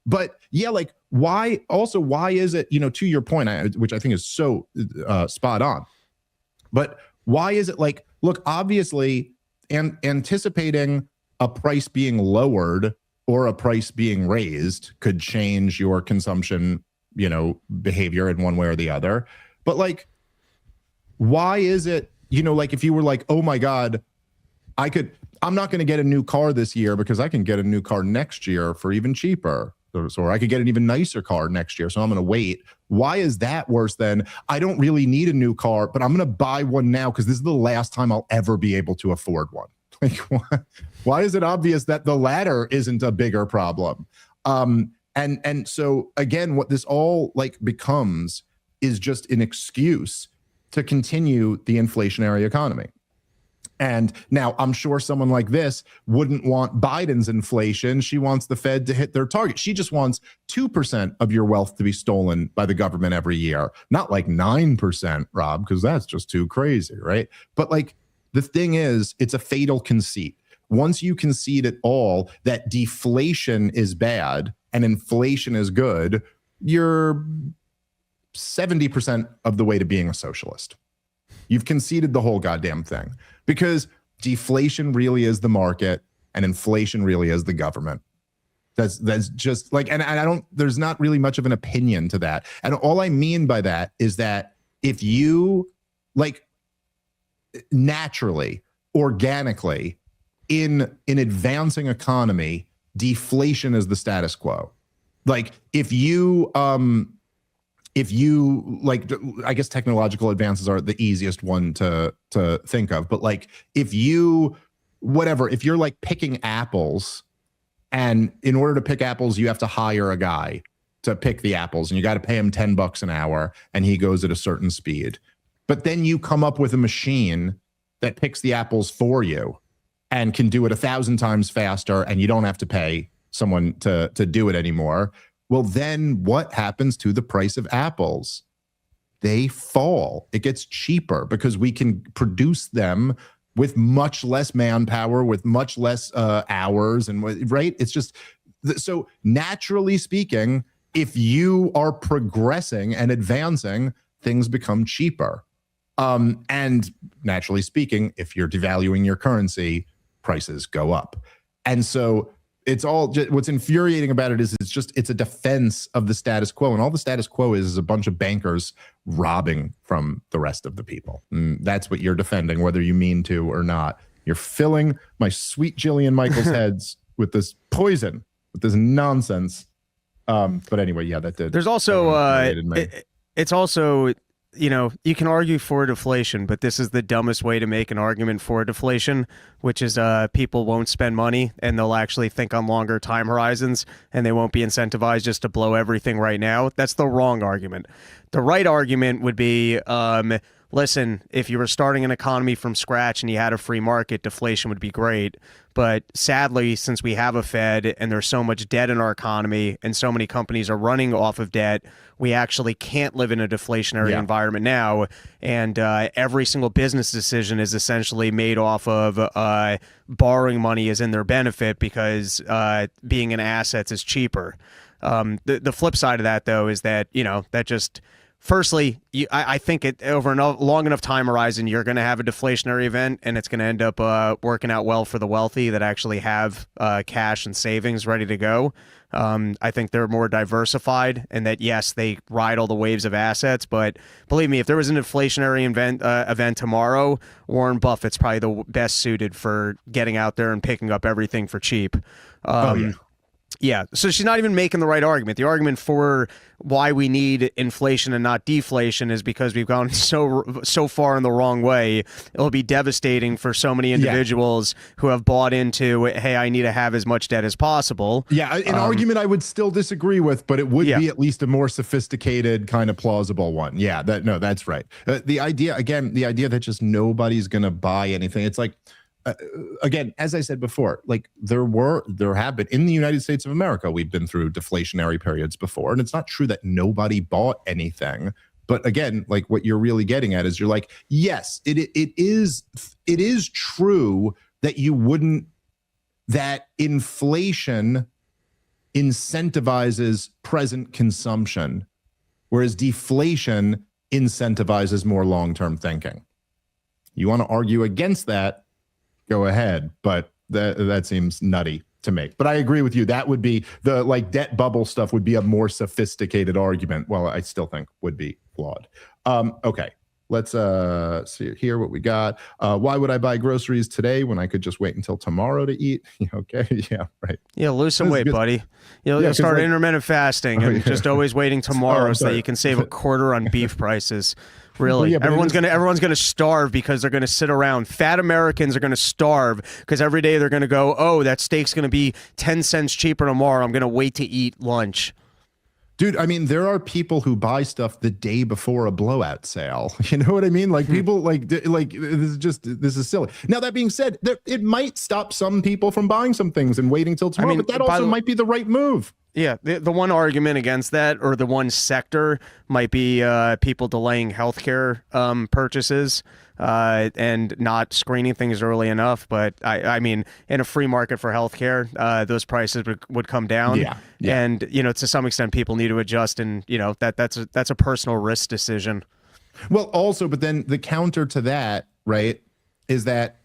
Speaker 1: But yeah, like, why is it, you know, to your point, which I think is so spot on, but why is it like, look, obviously, and anticipating a price being lowered or a price being raised could change your consumption, behavior in one way or the other. But like, why is it, like if you were like, oh my God, I'm not going to get a new car this year because I can get a new car next year for even cheaper. Or I could get an even nicer car next year, so I'm going to wait. Why is that worse than I don't really need a new car, but I'm going to buy one now because this is the last time I'll ever be able to afford one? Like, why is it obvious that the latter isn't a bigger problem? And so again, what this all like becomes is just an excuse to continue the inflationary economy. And now I'm sure someone like this wouldn't want Biden's inflation. She wants the Fed to hit their target. She just wants 2% of your wealth to be stolen by the government every year. Not like 9%, Rob, because that's just too crazy, right? But like the thing is, it's a fatal conceit. Once you concede at all that deflation is bad and inflation is good, you're 70% of the way to being a socialist. You've conceded the whole goddamn thing, because deflation really is the market and inflation really is the government. That's just like, and I don't, there's not really much of an opinion to that. And all I mean by that is that if you like naturally, organically in an advancing economy, deflation is the status quo. Like if you like, I guess technological advances are the easiest one to think of, but like if you're like picking apples, and in order to pick apples, you have to hire a guy to pick the apples, and you got to pay him $10 an hour, and he goes at a certain speed. But then you come up with a machine that picks the apples for you and can do it 1,000 times faster, and you don't have to pay someone to do it anymore. Well, then what happens to the price of apples? They fall. It gets cheaper because we can produce them with much less manpower, with much less hours, and right? It's just, so naturally speaking, if you are progressing and advancing, things become cheaper. And naturally speaking, if you're devaluing your currency, prices go up. And so it's all just, what's infuriating about it is it's a defense of the status quo, and all the status quo is a bunch of bankers robbing from the rest of the people. And that's what you're defending, whether you mean to or not. You're filling my sweet Jillian Michaels heads with this poison, with this nonsense. But anyway, yeah, that did.
Speaker 2: There's also it's also, you can argue for deflation, but this is the dumbest way to make an argument for deflation, which is people won't spend money and they'll actually think on longer time horizons, and they won't be incentivized just to blow everything right now. That's the wrong argument. The right argument would be, listen, if you were starting an economy from scratch and you had a free market, deflation would be great. But sadly, since we have a Fed and there's so much debt in our economy and so many companies are running off of debt, we actually can't live in a deflationary environment now. And every single business decision is essentially made off of borrowing money is in their benefit because being in assets is cheaper. The flip side of that, though, is that, that just... Firstly, I think over a long enough time horizon, you're going to have a deflationary event, and it's going to end up working out well for the wealthy that actually have cash and savings ready to go. I think they're more diversified, and that, yes, they ride all the waves of assets. But believe me, if there was an inflationary event tomorrow, Warren Buffett's probably the best suited for getting out there and picking up everything for cheap. Yeah, so she's not even making the right argument. The argument for why we need inflation and not deflation is because we've gone so far in the wrong way. It'll be devastating for so many individuals who have bought into, hey, I need to have as much debt as possible. Yeah,
Speaker 1: an argument I would still disagree with, but it would be at least a more sophisticated, kind of plausible one. Yeah, that's right. The idea that just nobody's going to buy anything. It's like, again, as I said before, like there have been in the United States of America, we've been through deflationary periods before, and it's not true that nobody bought anything. But again, like what you're really getting at is you're like, yes, it is true that that inflation incentivizes present consumption, whereas deflation incentivizes more long-term thinking. You want to argue against that? Go ahead, but that seems nutty to me. But I agree with you. That would be the like debt bubble stuff would be a more sophisticated argument. Well, I still think would be flawed. Okay. Let's see here what we got. Why would I buy groceries today when I could just wait until tomorrow to eat? Okay. Yeah, right.
Speaker 2: Yeah, lose some weight, buddy. You'll start intermittent fasting and just always waiting tomorrow so that you can save a quarter on beef prices. Really,
Speaker 1: yeah,
Speaker 2: everyone's gonna starve because they're gonna sit around. Fat Americans are gonna starve because every day they're gonna go, oh, that steak's gonna be 10 cents cheaper tomorrow. I'm gonna wait to eat lunch.
Speaker 1: Dude, I mean, there are people who buy stuff the day before a blowout sale. You know what I mean? Like people like this is silly. Now, that being said, it might stop some people from buying some things and waiting till tomorrow, but that also might be the right move.
Speaker 2: Yeah, the one argument against that, or the one sector, might be people delaying healthcare purchases and not screening things early enough. But I mean, in a free market for healthcare, those prices would come down.
Speaker 1: Yeah.
Speaker 2: And to some extent, people need to adjust, and that's a personal risk decision.
Speaker 1: Well, also, but then the counter to that, right, is that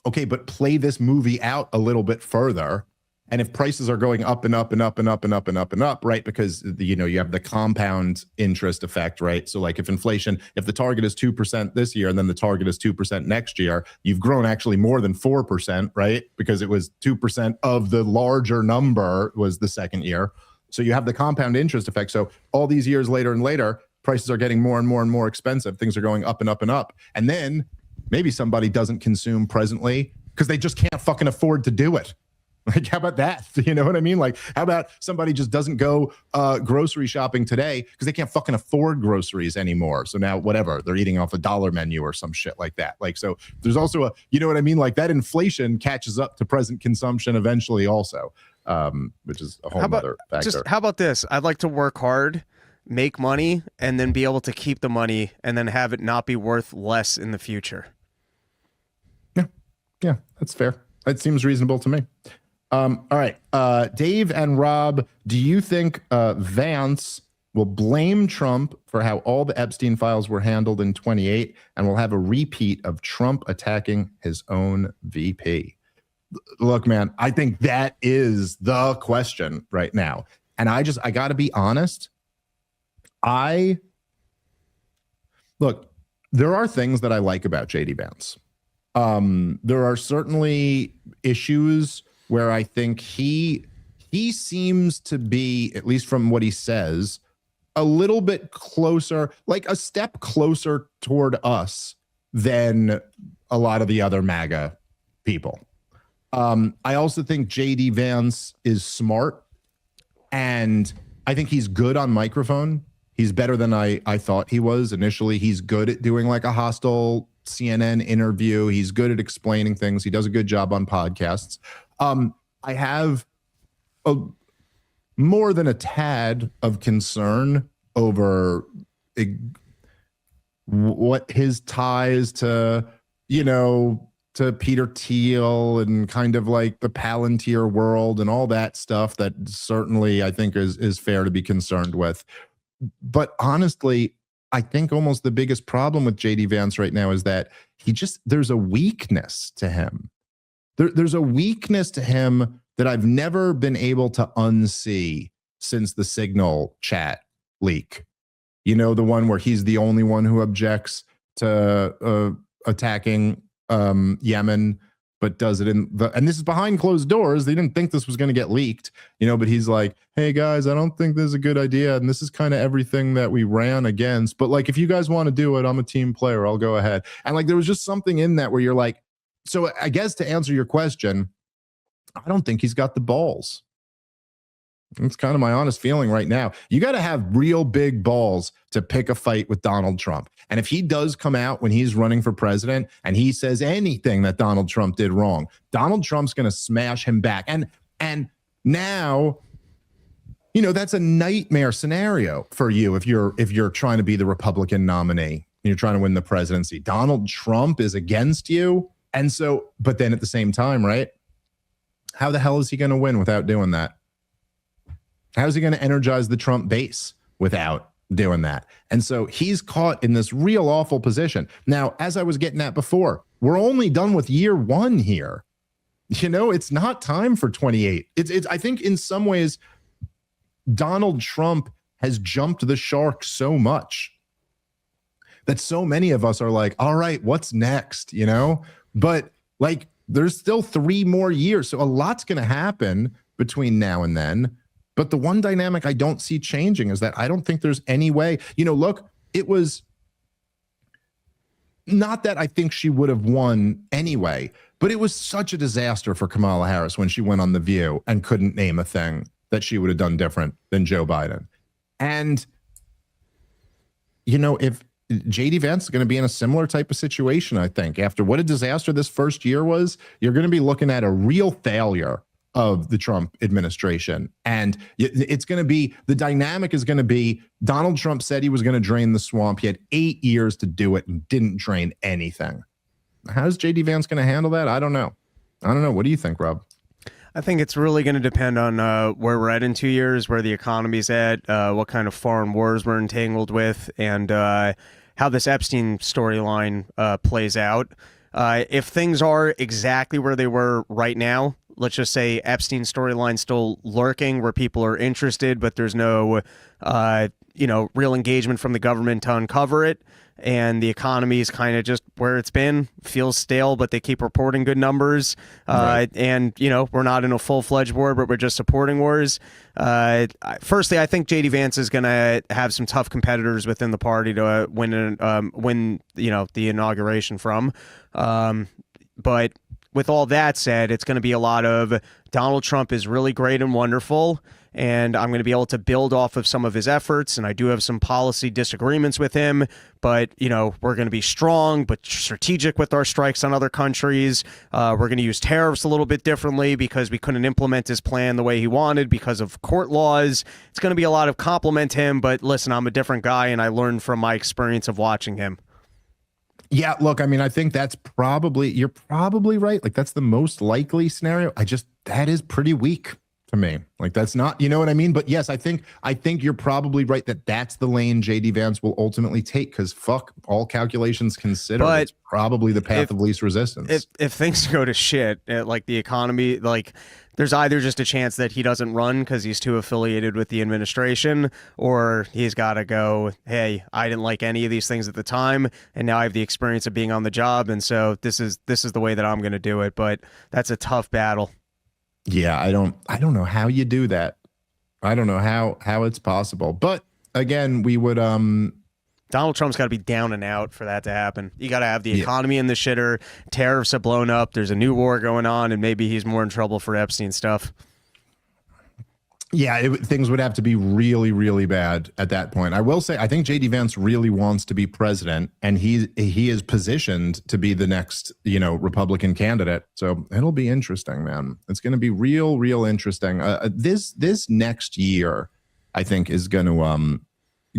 Speaker 1: okay, but play this movie out a little bit further. And if prices are going up and up and up and up and up and up and up, right? Because you have the compound interest effect, right? So like if the target is 2% this year and then the target is 2% next year, you've grown actually more than 4%, right? Because it was 2% of the larger number was the second year. So you have the compound interest effect. So all these years later and later, prices are getting more and more and more expensive. Things are going up and up and up. And then maybe somebody doesn't consume presently because they just can't fucking afford to do it. Like, how about that? You know what I mean? Like, how about somebody just doesn't go grocery shopping today because they can't fucking afford groceries anymore? So now, whatever, they're eating off a dollar menu or some shit like that. Like, so there's also you know what I mean? Like that inflation catches up to present consumption eventually also, which is a whole other factor.
Speaker 2: How about this? I'd like to work hard, make money, and then be able to keep the money and then have it not be worth less in the future.
Speaker 1: Yeah, that's fair. That seems reasonable to me. All right. Dave and Rob, do you think Vance will blame Trump for how all the Epstein files were handled in 28 and will have a repeat of Trump attacking his own VP? Look, man, I think that is the question right now. And I got to be honest. Look, there are things that I like about JD Vance. There are certainly issues where I think he seems to be, at least from what he says, a little bit closer, like a step closer toward us than a lot of the other MAGA people. I also think JD Vance is smart, and I think he's good on microphone. He's better than I thought he was initially. He's good at doing like a hostile CNN interview. He's good at explaining things. He does a good job on podcasts. I have more than a tad of concern over what his ties to Peter Thiel and kind of like the Palantir world and all that stuff that certainly I think is fair to be concerned with. But honestly, I think almost the biggest problem with JD Vance right now is that there's a weakness to him. There's a weakness to him that I've never been able to unsee since the Signal chat leak. The one where he's the only one who objects to attacking Yemen, but does it and this is behind closed doors. They didn't think this was going to get leaked, but he's like, hey guys, I don't think this is a good idea. And this is kind of everything that we ran against. But like, if you guys want to do it, I'm a team player. I'll go ahead. And like, there was just something in that where you're like, so I guess to answer your question, I don't think he's got the balls. It's kind of my honest feeling right now. You got to have real big balls to pick a fight with Donald Trump. And if he does come out when he's running for president and he says anything that Donald Trump did wrong, Donald Trump's going to smash him back. And now, that's a nightmare scenario for you if you're trying to be the Republican nominee. You're trying to win the presidency. Donald Trump is against you. And so, but then at the same time, right? How the hell is he going to win without doing that? How's he going to energize the Trump base without doing that? And so he's caught in this real awful position. Now, as I was getting at before, we're only done with year one here. It's not time for 28. It's I think in some ways Donald Trump has jumped the shark so much that so many of us are like, all right, what's next? But like, there's still 3 more years. So a lot's going to happen between now and then. But the one dynamic I don't see changing is that I don't think there's any way, look, it was not that I think she would have won anyway, but it was such a disaster for Kamala Harris when she went on The View and couldn't name a thing that she would have done different than Joe Biden. And, if JD Vance is going to be in a similar type of situation, I think, after what a disaster this first year was, you're going to be looking at a real failure of the Trump administration. And it's going to be, the dynamic is going to be, Donald Trump said he was going to drain the swamp. He had 8 years to do it and didn't drain anything. How's JD Vance going to handle that? I don't know. What do you think, Rob?
Speaker 2: I think it's really going to depend on where we're at in 2 years, where the economy's at, what kind of foreign wars we're entangled with, and how this Epstein storyline plays out. If things are exactly where they were right now, let's just say Epstein storyline still lurking where people are interested, but there's no, real engagement from the government to uncover it. And the economy is kind of just where it's been, feels stale, but they keep reporting good numbers.
Speaker 1: Right.
Speaker 2: And, we're not in a full-fledged war, but we're just supporting wars. Firstly, I think JD Vance is going to have some tough competitors within the party to win the inauguration from. But with all that said, it's going to be a lot of Donald Trump is really great and wonderful, and I'm going to be able to build off of some of his efforts, and I do have some policy disagreements with him, but, we're going to be strong but strategic with our strikes on other countries. We're going to use tariffs a little bit differently because we couldn't implement his plan the way he wanted because of court laws. It's going to be a lot of compliment him, but listen, I'm a different guy, and I learned from my experience of watching him.
Speaker 1: Yeah, look, I mean, I think you're probably right. Like, that's the most likely scenario. That is pretty weak to me. Like, that's not, you know what I mean? But yes, I think you're probably right that that's the lane JD Vance will ultimately take, because fuck, all calculations considered,
Speaker 2: But
Speaker 1: it's probably the path of least resistance.
Speaker 2: If things go to shit, like the economy, like there's either just a chance that he doesn't run because he's too affiliated with the administration, or he's got to go, hey, I didn't like any of these things at the time, and now I have the experience of being on the job, and so this is the way that I'm going to do it. But that's a tough battle.
Speaker 1: Yeah, I don't know how you do that. I don't know how it's possible. But again, we would
Speaker 2: Donald Trump's got to be down and out for that to happen. You got to have the economy in the shitter. Tariffs have blown up. There's a new war going on, and maybe he's more in trouble for Epstein stuff.
Speaker 1: Yeah, things would have to be really, really bad at that point. I will say, I think JD Vance really wants to be president, and he is positioned to be the next, Republican candidate. So it'll be interesting, man. It's going to be real interesting. This next year, I think, is going to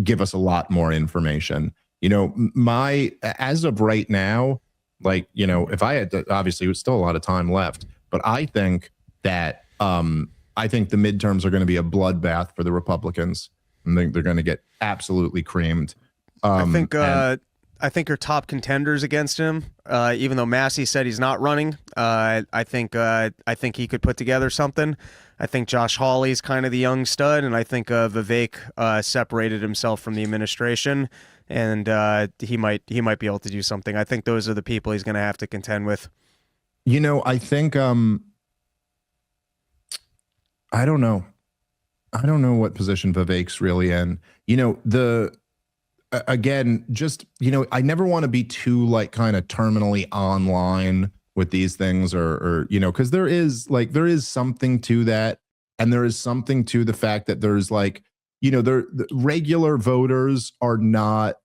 Speaker 1: give us a lot more information. As of right now, like, if I had to, obviously, it's still a lot of time left, but I think that I think the midterms are going to be a bloodbath for the Republicans. I think they're going to get absolutely creamed.
Speaker 2: I think your top contenders against him, even though Massey said he's not running, I think he could put together something. I think Josh Hawley's kind of the young stud, and I think Vivek separated himself from the administration, and he might be able to do something. I think those are the people he's going to have to contend with.
Speaker 1: I think I don't know what position Vivek's really in. I never want to be too like kind of terminally online with these things or because there is something to that. And there is something to the fact that there's like, the regular voters are not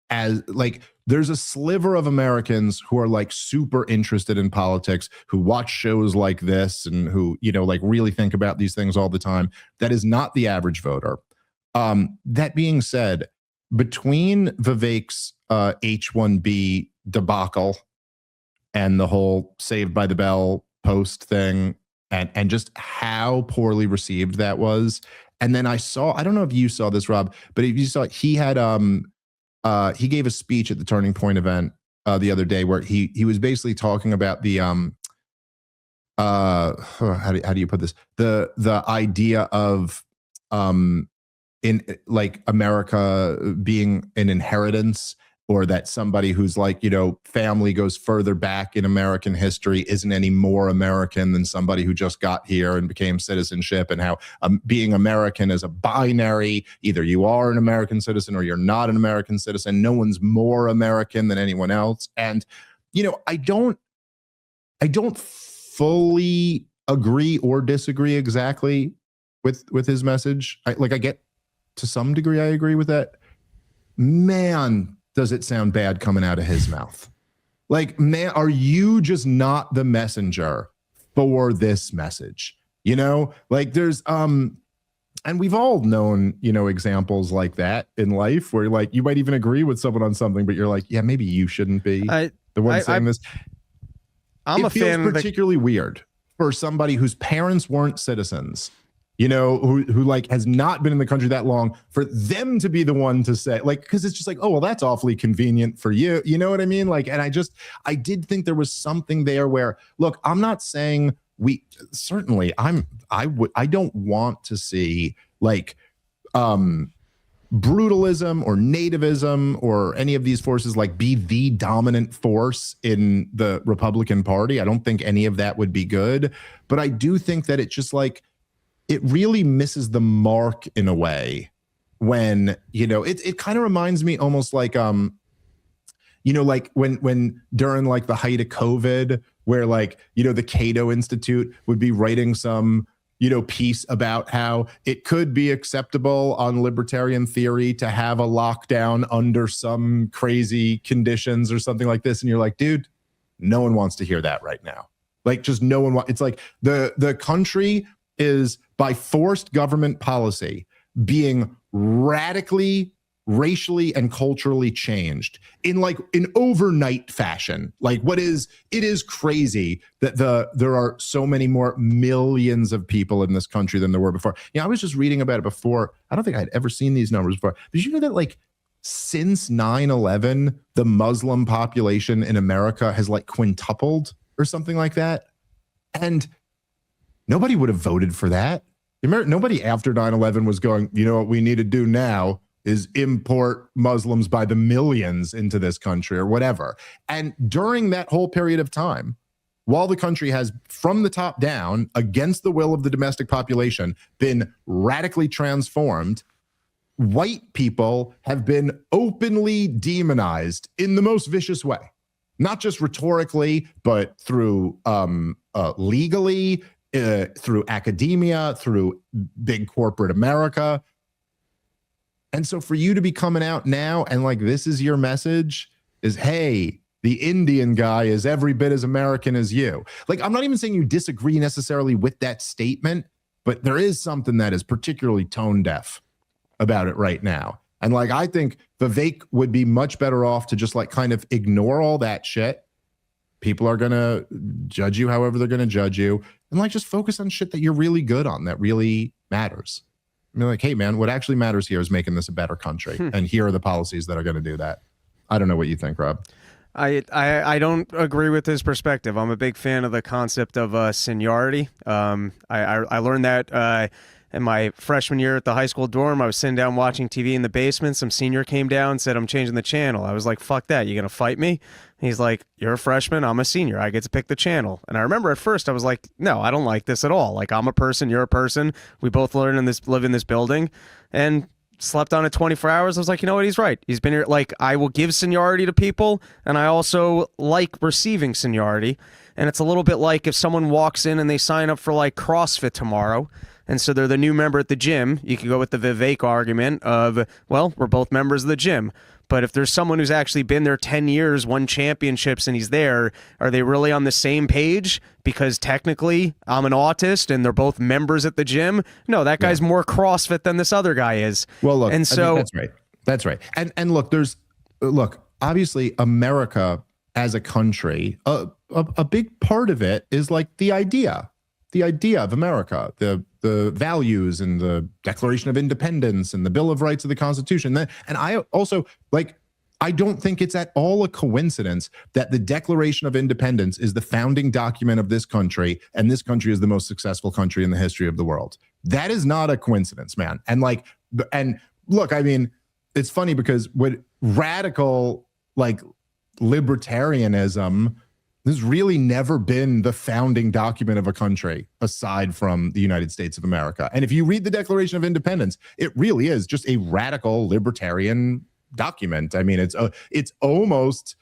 Speaker 1: as like, there's a sliver of Americans who are like super interested in politics, who watch shows like this and who, like really think about these things all the time. That is not the average voter. That being said, between Vivek's H-1B debacle and the whole Saved by the Bell post thing and just how poorly received that was. And then I don't know if you saw this, Rob, but if you saw it, he had he gave a speech at the Turning Point event the other day where he was basically talking about the how do you put this? The idea of in like America being an inheritance, or that somebody who's like, family goes further back in American history isn't any more American than somebody who just got here and became citizenship, and how being American is a binary. Either you are an American citizen or you're not an American citizen. No one's more American than anyone else. And, I don't fully agree or disagree exactly with his message. I get, to some degree, I agree with that. Man, does it sound bad coming out of his mouth. Like, man, are you just not the messenger for this message? Like there's, and we've all known, examples like that in life where like, you might even agree with someone on something, but you're like, yeah, maybe you shouldn't be the one saying this.
Speaker 2: I'm a fan.
Speaker 1: It feels particularly weird for somebody whose parents weren't citizens, who like has not been in the country that long, for them to be the one to say, like, because it's just like, oh, well, that's awfully convenient for you. You know what I mean? Like, and I did think there was something there where, look, I'm not saying I don't want to see like, brutalism or nativism or any of these forces like be the dominant force in the Republican Party. I don't think any of that would be good, but I do think that it just like, it really misses the mark in a way when, it kind of reminds me almost like, like when during like the height of COVID, where like, the Cato Institute would be writing some, piece about how it could be acceptable on libertarian theory to have a lockdown under some crazy conditions or something like this. And you're like, dude, no one wants to hear that right now. Like, just no one wants. It's like the country is, by forced government policy, being radically racially and culturally changed in like an overnight fashion. Like, it is crazy that there are so many more millions of people in this country than there were before. I was just reading about it before. I don't think I'd ever seen these numbers before. Did you know that like since 9/11, the Muslim population in America has like quintupled or something like that? And nobody would have voted for that. Nobody after 9/11 was going, what we need to do now is import Muslims by the millions into this country or whatever. And during that whole period of time, while the country has, from the top down, against the will of the domestic population, been radically transformed, white people have been openly demonized in the most vicious way. Not just rhetorically, but through legally, through academia, through big corporate America. And so for you to be coming out now and like, this is your message, is, hey, the Indian guy is every bit as American as you. Like, I'm not even saying you disagree necessarily with that statement, but there is something that is particularly tone deaf about it right now. And like, I think Vivek would be much better off to just like kind of ignore all that shit. People are going to judge you however they're going to judge you. And like, just focus on shit that you're really good on, that really matters. I mean, like, hey, man, what actually matters here is making this a better country. And here are the policies that are going to do that. I don't know what you think, Rob.
Speaker 2: I don't agree with his perspective. I'm a big fan of the concept of seniority. I learned that in my freshman year at the high school dorm. I was sitting down watching TV in the basement. Some senior came down and said, I'm changing the channel. I was like, fuck that. You going to fight me? He's like, you're a freshman. I'm a senior. I get to pick the channel. And I remember at first I was like, no, I don't like this at all. Like, I'm a person. You're a person. We both live in this building. And slept on it 24 hours. I was like, you know what? He's right. He's been here. Like, I will give seniority to people, and I also like receiving seniority. And it's a little bit like if someone walks in and they sign up for like CrossFit tomorrow, and so they're the new member at the gym. You can go with the Vivek argument of, well, we're both members of the gym. But if there's someone who's actually been there 10 years, won championships, and he's there, are they really on the same page? Because technically I'm an autist and they're both members at the gym. No, that guy's more CrossFit than this other guy is.
Speaker 1: Well, look,
Speaker 2: and so
Speaker 1: that's right. That's right. And look, obviously America as a country, a big part of it is like the idea of America, the values and the Declaration of Independence and the Bill of Rights of the Constitution. And I also, like, I don't think it's at all a coincidence that the Declaration of Independence is the founding document of this country, and this country is the most successful country in the history of the world. That is not a coincidence, man. And look, I mean, it's funny because with radical like libertarianism, there's really never been the founding document of a country aside from the United States of America. And if you read the Declaration of Independence, it really is just a radical libertarian document. I mean, it's almost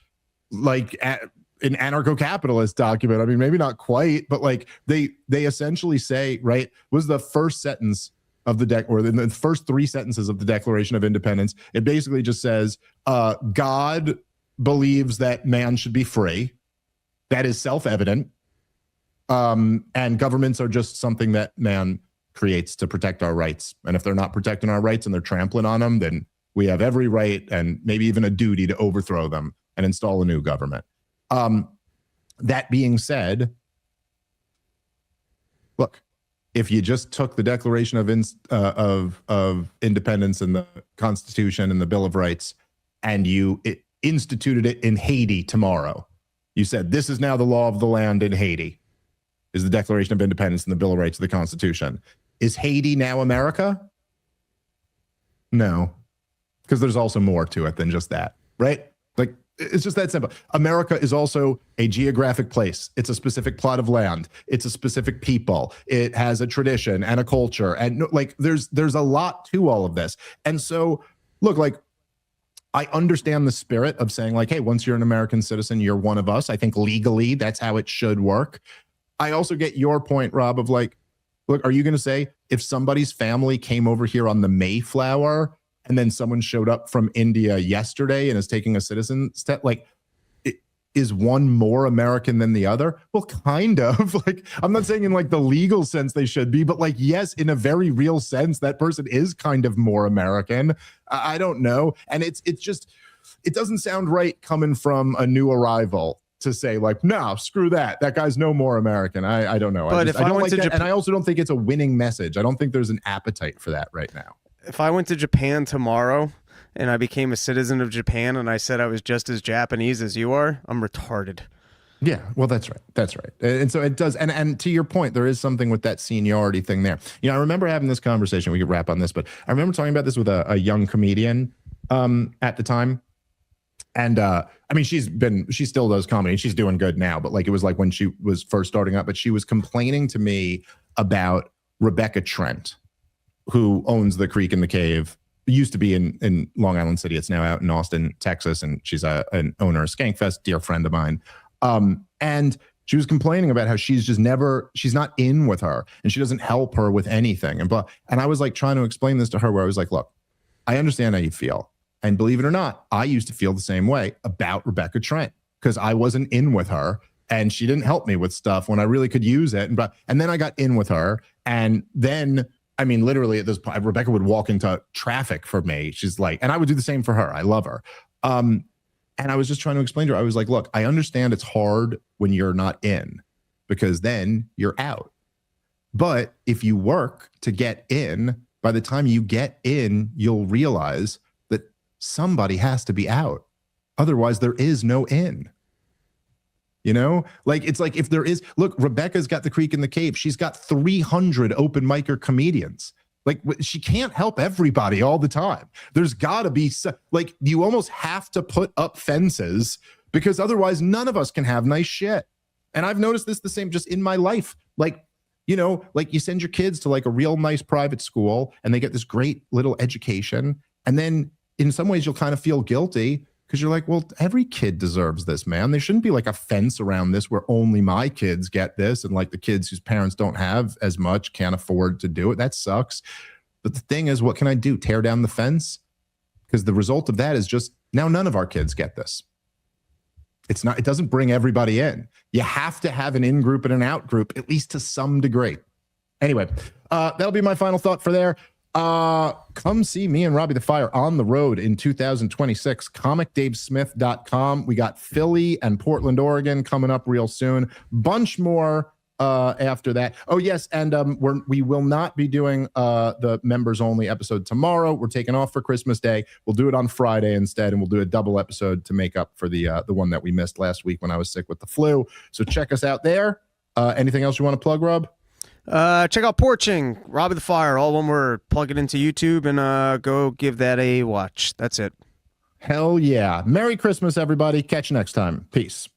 Speaker 1: like an anarcho-capitalist document. I mean, maybe not quite, but like they essentially say, right, was the first sentence of the or in the first three sentences of the Declaration of Independence, it basically just says, God believes that man should be free. That is self-evident. And governments are just something that man creates to protect our rights. And if they're not protecting our rights and they're trampling on them, then we have every right and maybe even a duty to overthrow them and install a new government. That being said, look, if you just took the Declaration of Independence and the Constitution and the Bill of Rights and you instituted it in Haiti tomorrow, you said, this is now the law of the land in Haiti, is the Declaration of Independence and the Bill of Rights of the Constitution. Is Haiti now America? No, because there's also more to it than just that, right? Like, it's just that simple. America is also a geographic place. It's a specific plot of land. It's a specific people. It has a tradition and a culture. And like, there's a lot to all of this. And so, look, like, I understand the spirit of saying like, hey, once you're an American citizen, you're one of us. I think legally that's how it should work. I also get your point, Rob, of like, look, are you going to say if somebody's family came over here on the Mayflower and then someone showed up from India yesterday and is taking a citizen step, like, is one more American than the other? Well, kind of. Like, I'm not saying in like the legal sense they should be, but like, yes, in a very real sense, that person is kind of more American. I don't know. And it's just, it doesn't sound right coming from a new arrival to say like, no, screw that. That guy's no more American. I don't know.
Speaker 2: But
Speaker 1: I don't like that. And I also don't think it's a winning message. I don't think there's an appetite for that right now.
Speaker 2: If I went to Japan tomorrow and I became a citizen of Japan and I said I was just as Japanese as you are, I'm retarded.
Speaker 1: Yeah, well, that's right. That's right. And so it does. And to your point, there is something with that seniority thing there. You know, I remember having this conversation. We could wrap on this, but I remember talking about this with a young comedian at the time. And I mean, she still does comedy. She's doing good now, but like, it was like when she was first starting up, but she was complaining to me about Rebecca Trent, who owns the Creek and the Cave. Used to be in Long Island City. It's now out in Austin, Texas. And she's an owner of Skankfest, dear friend of mine. And she was complaining about how she's not in with her and she doesn't help her with anything. And I was like trying to explain this to her where I was like, look, I understand how you feel. And believe it or not, I used to feel the same way about Rebecca Trent because I wasn't in with her and she didn't help me with stuff when I really could use it. And then I got in with her. And then, I mean, literally at this point, Rebecca would walk into traffic for me. She's like, and I would do the same for her. I love her. And I was just trying to explain to her, I was like, look, I understand it's hard when you're not in because then you're out. But if you work to get in, by the time you get in, you'll realize that somebody has to be out. Otherwise, there is no in. You know, like, it's like if there is, look, Rebecca's got the Creek and the Cave. She's got 300 open micer comedians. Like, she can't help everybody all the time. There's got to be, like, you almost have to put up fences because otherwise none of us can have nice shit. And I've noticed this the same just in my life. Like, you know, like you send your kids to like a real nice private school and they get this great little education. And then in some ways you'll kind of feel guilty because you're like, well, every kid deserves this, man. There shouldn't be like a fence around this where only my kids get this and like the kids whose parents don't have as much can't afford to do it. That sucks. But the thing is, what can I do? Tear down the fence? Because the result of that is just now none of our kids get this. It doesn't bring everybody in. You have to have an in group and an out group, at least to some degree. Anyway, that'll be my final thought for there. Come see me and Robbie the Fire on the road in 2026. ComicDaveSmith.com. We got Philly and Portland, Oregon coming up real soon. Bunch more after that. Oh yes, and we will not be doing the members only episode tomorrow. We're taking off for Christmas Day. We'll do it on Friday instead, and we'll do a double episode to make up for the one that we missed last week when I was sick with the flu. So check us out there. Anything else you want to plug, Rob?
Speaker 2: Check out Porching, Robbie the Fire, all one word. Plug it into YouTube and go give that a watch. That's it.
Speaker 1: Hell yeah. Merry Christmas, everybody. Catch you next time. Peace.